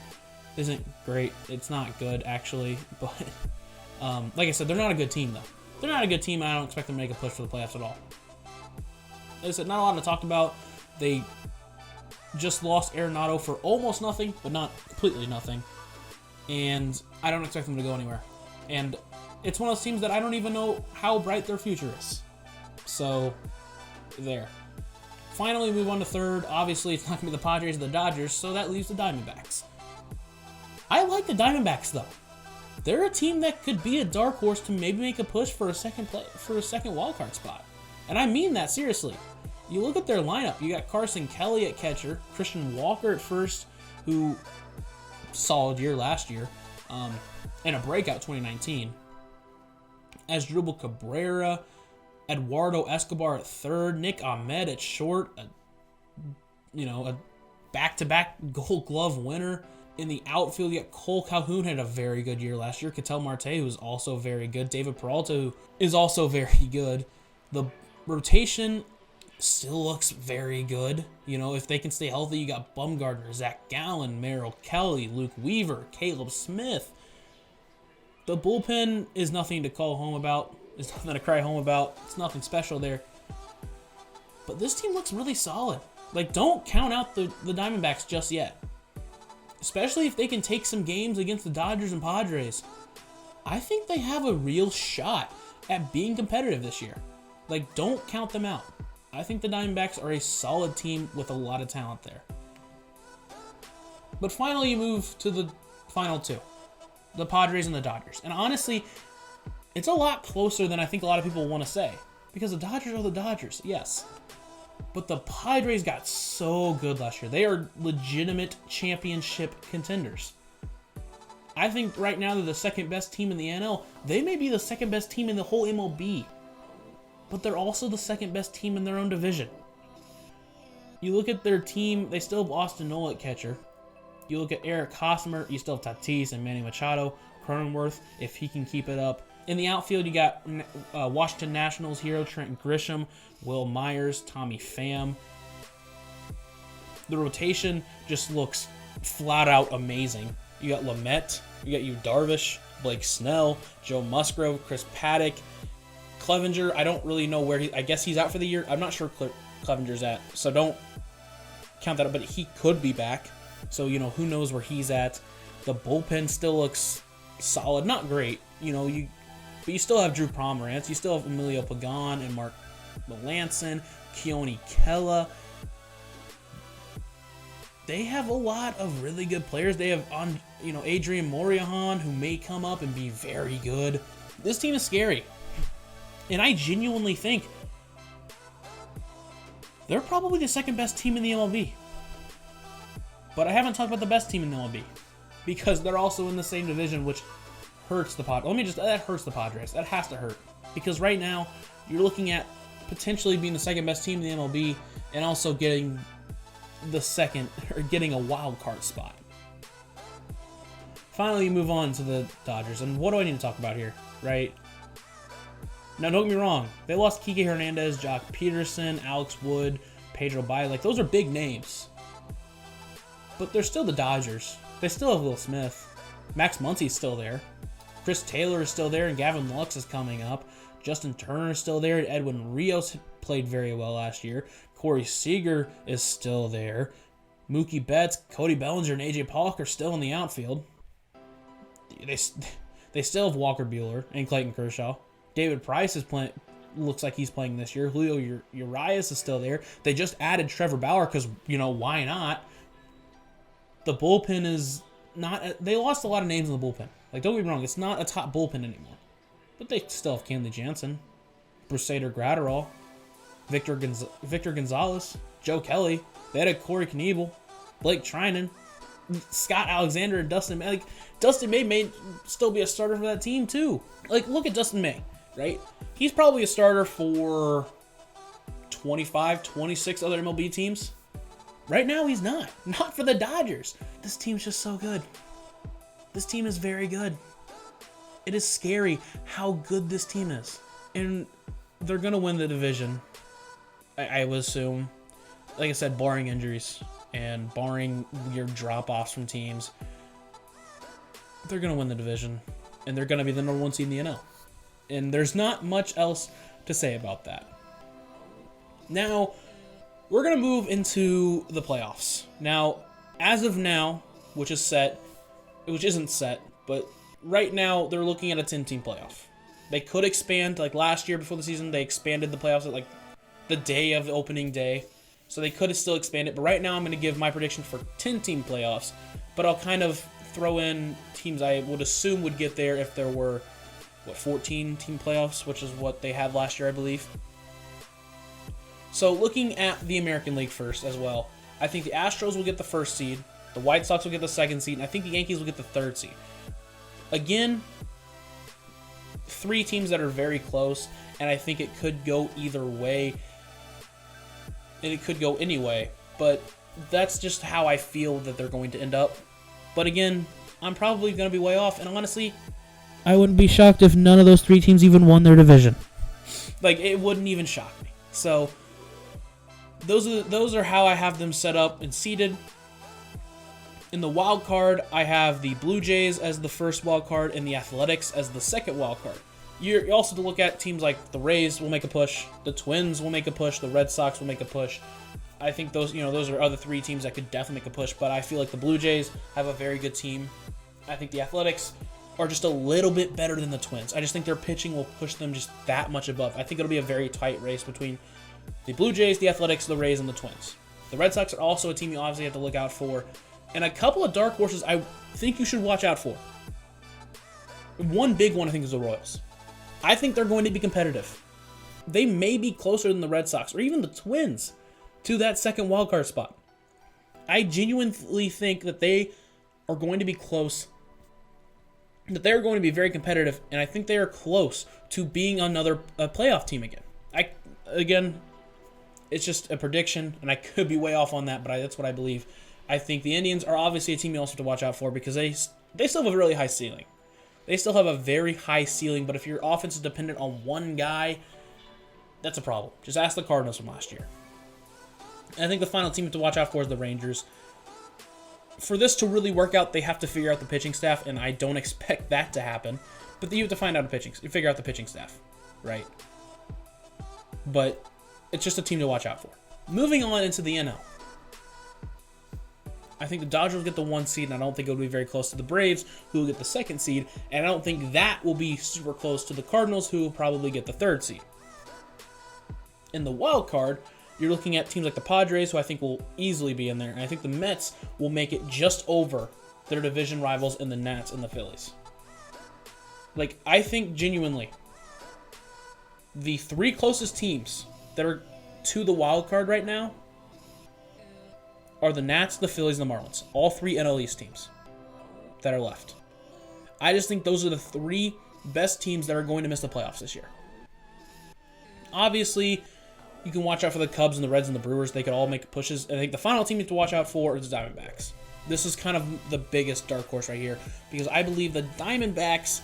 isn't great. It's not good, actually. But, like I said, they're not a good team, though. They're not a good team, and I don't expect them to make a push for the playoffs at all. Like I said, not a lot to talk about. They just lost Arenado for almost nothing, but not completely nothing. And I don't expect them to go anywhere. And it's one of those teams that I don't even know how bright their future is. So, there. Finally, move on to third. Obviously, it's not going to be the Padres or the Dodgers, so that leaves the Diamondbacks. I like the Diamondbacks, though. They're a team that could be a dark horse to maybe make a push for a second wildcard spot. And I mean that seriously. You look at their lineup. You got Carson Kelly at catcher, Christian Walker at first, who solid year last year, and a breakout 2019. Asdrubal Cabrera, Eduardo Escobar at third, Nick Ahmed at short, a back-to-back Gold Glove winner. In the outfield, you got Cole Calhoun, had a very good year last year. Ketel Marte, who is also very good. David Peralta, who is also very good. The rotation still looks very good. If they can stay healthy, you got Bumgarner, Zach Gallen, Merrill Kelly, Luke Weaver, Caleb Smith. The bullpen is nothing to call home about. It's nothing to cry home about. It's nothing special there. But this team looks really solid. Like, don't count out the Diamondbacks just yet. Especially if they can take some games against the Dodgers and Padres. I think they have a real shot at being competitive this year. Like, don't count them out. I think the Diamondbacks are a solid team with a lot of talent there. But finally, you move to the final two. The Padres and the Dodgers. And honestly, it's a lot closer than I think a lot of people want to say. Because the Dodgers are the Dodgers, yes. But the Padres got so good last year. They are legitimate championship contenders. I think right now they're the second best team in the NL. They may be the second best team in the whole MLB. But they're also the second best team in their own division. You look at their team, they still have Austin Nola at catcher. You look at Eric Hosmer, you still have Tatis and Manny Machado, Cronenworth, if he can keep it up. In the outfield, you got Washington Nationals hero Trent Grisham, Will Myers, Tommy Pham. The rotation just looks flat out amazing. You got Lamet, you got Yu Darvish, Blake Snell, Joe Musgrove, Chris Paddock, Clevenger. I don't really know where I guess he's out for the year. I'm not sure Clevenger's at, so don't count that up, but he could be back. So, who knows where he's at. The bullpen still looks solid. Not great, but you still have Drew Pomeranz. You still have Emilio Pagan and Mark Melanson, Keone Kela. They have a lot of really good players. They have Adrian Morejon, who may come up and be very good. This team is scary. And I genuinely think they're probably the second best team in the MLB. But I haven't talked about the best team in the MLB because they're also in the same division, which hurts the Padres. That hurts the Padres. That has to hurt because right now you're looking at potentially being the second best team in the MLB and also getting getting a wild card spot. Finally, you move on to the Dodgers, and what do I need to talk about here, right? Now, don't get me wrong. They lost Kike Hernandez, Jock Peterson, Alex Wood, Pedro Baez. Like, those are big names. But they're still the Dodgers. They still have Will Smith. Max Muncy's still there. Chris Taylor is still there, and Gavin Lux is coming up. Justin Turner is still there. Edwin Rios played very well last year. Corey Seager is still there. Mookie Betts, Cody Bellinger, and AJ Pollock are still in the outfield. They still have Walker Buehler and Clayton Kershaw. David Price looks like he's playing this year. Julio Urias is still there. They just added Trevor Bauer because, why not? The bullpen is not... They lost a lot of names in the bullpen. Like, don't get me wrong, it's not a top bullpen anymore. But they still have Kenley Jansen, Brusader Gratterall, Victor Gonzalez, Joe Kelly. They had Corey Knebel, Blake Trinan, Scott Alexander, and Dustin May. Like, Dustin may still be a starter for that team, too. Like, look at Dustin May, right? He's probably a starter for 25, 26 other MLB teams. Right now, he's not. Not for the Dodgers. This team's just so good. This team is very good. It is scary how good this team is. And they're going to win the division, I would assume. Like I said, barring injuries and barring weird drop-offs from teams, they're going to win the division. And they're going to be the number one seed in the NL. And there's not much else to say about that. Now, we're going to move into the playoffs. Now, as of now, which isn't set, but right now they're looking at a 10-team playoff. They could expand, like last year before the season, they expanded the playoffs at like the day of the opening day. So they could have still expanded, but right now I'm going to give my prediction for 10-team playoffs, but I'll kind of throw in teams I would assume would get there if there were, 14-team playoffs, which is what they had last year, I believe. So looking at the American League first as well, I think the Astros will get the first seed, the White Sox will get the second seed, and I think the Yankees will get the third seed. Again, 3 teams that are very close, and I think it could go either way, and it could go any way, but that's just how I feel that they're going to end up. But again, I'm probably going to be way off, and honestly, I wouldn't be shocked if none of those 3 teams even won their division. Like, it wouldn't even shock me. So, those are how I have them set up and seeded. In the wild card, I have the Blue Jays as the first wild card and the Athletics as the second wild card. You also to look at teams like the Rays will make a push, the Twins will make a push, the Red Sox will make a push. I think those are other three teams that could definitely make a push, but I feel like the Blue Jays have a very good team. I think the Athletics are just a little bit better than the Twins. I just think their pitching will push them just that much above. I think it'll be a very tight race between the Blue Jays, the Athletics, the Rays, and the Twins. The Red Sox are also a team you obviously have to look out for. And a couple of dark horses I think you should watch out for. One big one I think is the Royals. I think they're going to be competitive. They may be closer than the Red Sox or even the Twins to that second wildcard spot. I genuinely think that they are going to be close, that they're going to be very competitive, and I think they are close to being another playoff team again. Again, it's just a prediction, and I could be way off on that, but that's what I believe. I think the Indians are obviously a team you also have to watch out for because they still have a really high ceiling. They still have a very high ceiling, but if your offense is dependent on one guy, that's a problem. Just ask the Cardinals from last year. And I think the final team to watch out for is the Rangers. For this to really work out, they have to figure out the pitching staff, and I don't expect that to happen. But you have to figure out the pitching staff, right? But it's just a team to watch out for. Moving on into the NL. I think the Dodgers will get the 1 seed, and I don't think it'll be very close to the Braves, who will get the 2nd seed, and I don't think that will be super close to the Cardinals, who will probably get the 3rd seed. In the wild card, you're looking at teams like the Padres, who I think will easily be in there, and I think the Mets will make it just over their division rivals in the Nats and the Phillies. I think genuinely, the 3 closest teams that are to the wild card right now are the Nats, the Phillies, and the Marlins. All 3 NL East teams that are left. I just think those are the 3 best teams that are going to miss the playoffs this year. Obviously, you can watch out for the Cubs and the Reds and the Brewers. They could all make pushes. I think the final team you have to watch out for is the Diamondbacks. This is kind of the biggest dark horse right here because I believe the Diamondbacks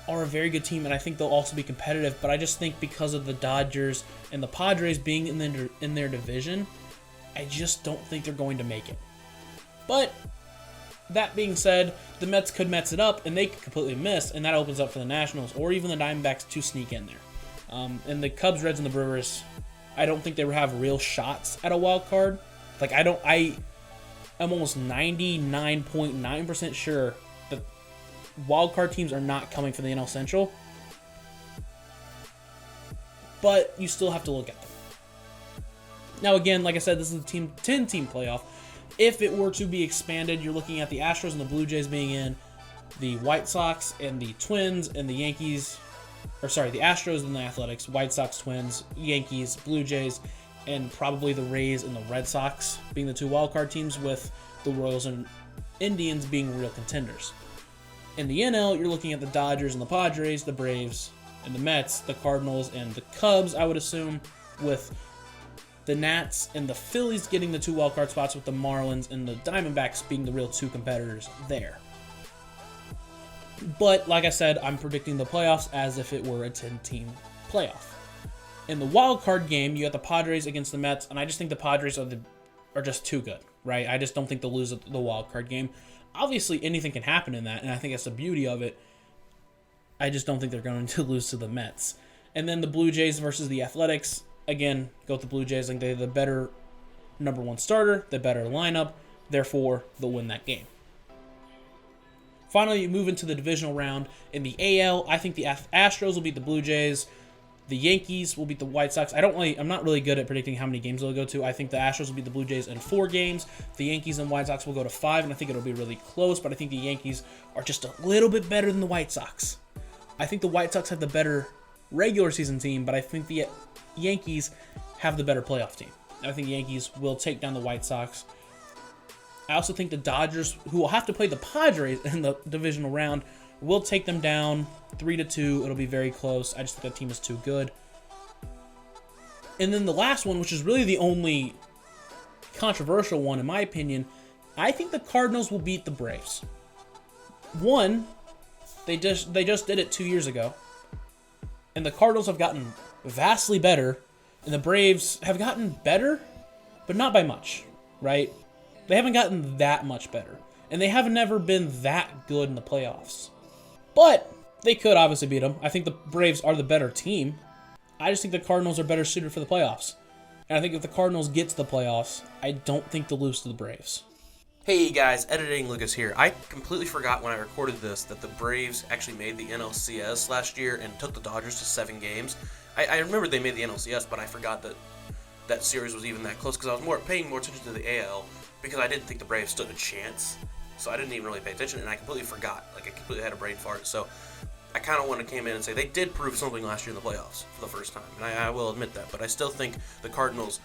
are a very good team, and I think they'll also be competitive, but I just think because of the Dodgers and the Padres being in their division, I just don't think they're going to make it. But that being said, the Mets could Mets it up, and they could completely miss, and that opens up for the Nationals or even the Diamondbacks to sneak in there. And the Cubs, Reds, and the Brewers, I don't think they would have real shots at a wild card. I'm almost 99.9% sure that wild card teams are not coming for the NL Central. But you still have to look at them. Now, again, like I said, this is a 10-team playoff. If it were to be expanded, you're looking at the Astros and the Blue Jays being in, the White Sox and the Twins and the Yankees, the Astros and the Athletics, White Sox, Twins, Yankees, Blue Jays, and probably the Rays and the Red Sox being the 2 wildcard teams, with the Royals and Indians being real contenders. In the NL, you're looking at the Dodgers and the Padres, the Braves and the Mets, the Cardinals and the Cubs, I would assume, with the Nats and the Phillies getting the 2 wildcard spots, with the Marlins and the Diamondbacks being the real 2 competitors there. But, like I said, I'm predicting the playoffs as if it were a 10-team playoff. In the wildcard game, you have the Padres against the Mets, and I just think the Padres are just too good, right? I just don't think they'll lose the wildcard game. Obviously, anything can happen in that, and I think that's the beauty of it. I just don't think they're going to lose to the Mets. And then the Blue Jays versus the Athletics. Again, go with the Blue Jays. I think they have the better number 1 starter, the better lineup. Therefore, they'll win that game. Finally, you move into the divisional round. In the AL, I think the Astros will beat the Blue Jays. The Yankees will beat the White Sox. I'm not really good at predicting how many games they'll go to. I think the Astros will beat the Blue Jays in 4 games. The Yankees and White Sox will go to 5, and I think it'll be really close, but I think the Yankees are just a little bit better than the White Sox. I think the White Sox have the better regular season team, but I think the Yankees have the better playoff team. I think the Yankees will take down the White Sox. I also think the Dodgers, who will have to play the Padres in the divisional round, will take them down 3-2. It'll be very close. I just think that team is too good. And then the last one, which is really the only controversial one in my opinion, I think the Cardinals will beat the Braves. One, they just did it 2 years ago, and the Cardinals have gotten vastly better, and the Braves have gotten better, but not by much, right? They haven't gotten that much better. And they have never been that good in the playoffs. But they could obviously beat them. I think the Braves are the better team. I just think the Cardinals are better suited for the playoffs. And I think if the Cardinals get to the playoffs, I don't think they'll lose to the Braves. Hey guys, Editing Lucas here. I completely forgot when I recorded this that the Braves actually made the NLCS last year and took the Dodgers to 7 games. I remember they made the NLCS, but I forgot that that series was even that close because I was paying more attention to the AL because I didn't think the Braves stood a chance. So I didn't even really pay attention, and I completely forgot. Like, I completely had a brain fart. So I kind of want to come in and say they did prove something last year in the playoffs for the first time, and I will admit that. But I still think the Cardinals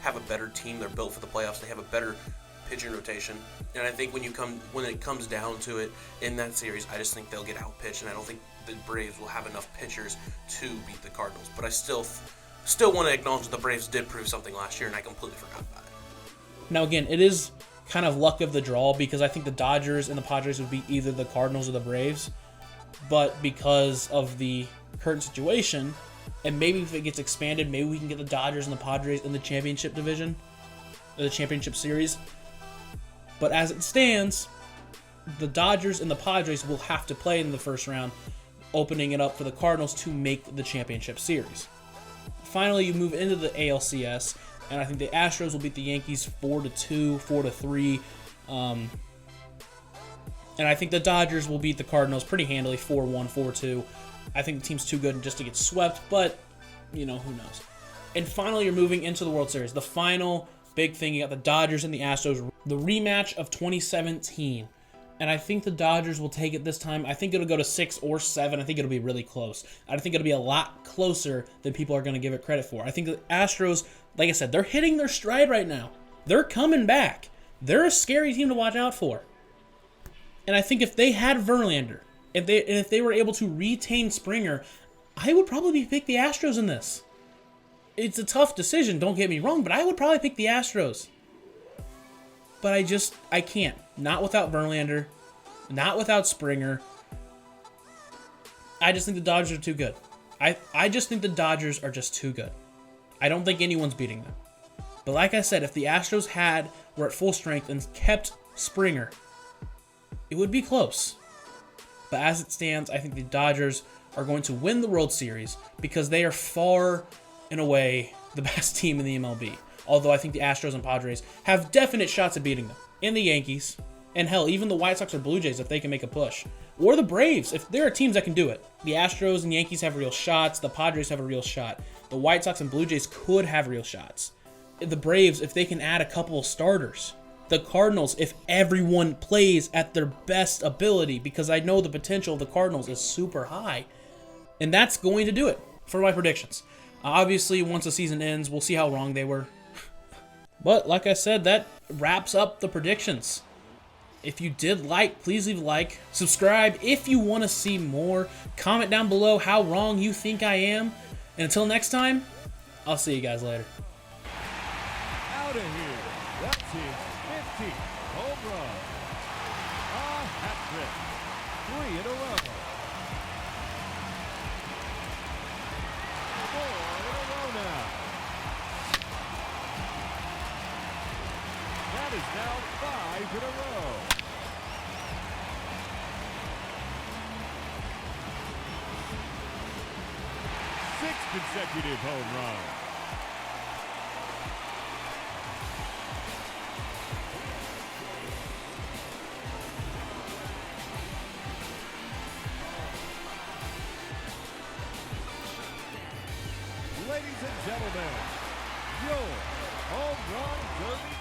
have a better team. They're built for the playoffs. They have a better pitching rotation, and I think when it comes down to it in that series, I just think they'll get outpitched, and I don't think the Braves will have enough pitchers to beat the Cardinals. But I still want to acknowledge that the Braves did prove something last year, and I completely forgot about it. Now again, it is kind of luck of the draw because I think the Dodgers and the Padres would beat either the Cardinals or the Braves, but because of the current situation, and maybe if it gets expanded, maybe we can get the Dodgers and the Padres in the championship division, or the championship series. But as it stands, the Dodgers and the Padres will have to play in the first round, opening it up for the Cardinals to make the championship series. Finally, you move into the ALCS, and I think the Astros will beat the Yankees 4-2, 4-3. And I think the Dodgers will beat the Cardinals pretty handily, 4-1, 4-2. I think the team's too good just to get swept, but, who knows. And finally, you're moving into the World Series. The final big thing, you got the Dodgers and the Astros, the rematch of 2017. And I think the Dodgers will take it this time. I think it'll go to 6 or 7. I think it'll be really close. I think it'll be a lot closer than people are going to give it credit for. I think the Astros, like I said, they're hitting their stride right now. They're coming back. They're a scary team to watch out for. And I think if they had Verlander, if they were able to retain Springer, I would probably pick the Astros in this. It's a tough decision, don't get me wrong, but I would probably pick the Astros. But I can't. Not without Verlander. Not without Springer. I just think the Dodgers are too good. I just think the Dodgers are just too good. I don't think anyone's beating them. But like I said, if the Astros were at full strength and kept Springer, it would be close. But as it stands, I think the Dodgers are going to win the World Series because they are far and away the best team in the MLB. Although I think the Astros and Padres have definite shots at beating them. And the Yankees. And hell, even the White Sox or Blue Jays if they can make a push. Or the Braves, if there are teams that can do it. The Astros and Yankees have real shots. The Padres have a real shot. The White Sox and Blue Jays could have real shots. The Braves, if they can add a couple of starters. The Cardinals, if everyone plays at their best ability. Because I know the potential of the Cardinals is super high. And that's going to do it for my predictions. Obviously, once the season ends, we'll see how wrong they were. But like I said, that wraps up the predictions. If you did please leave a like. Subscribe if you want to see more. Comment down below how wrong you think I am. And until next time, I'll see you guys later. Out of here. That's his 15th home run. A hat trick. 3 in a row. 4 in a row now. That is now 5 in a row. 6 consecutive home runs. Ladies and gentlemen, your home run derby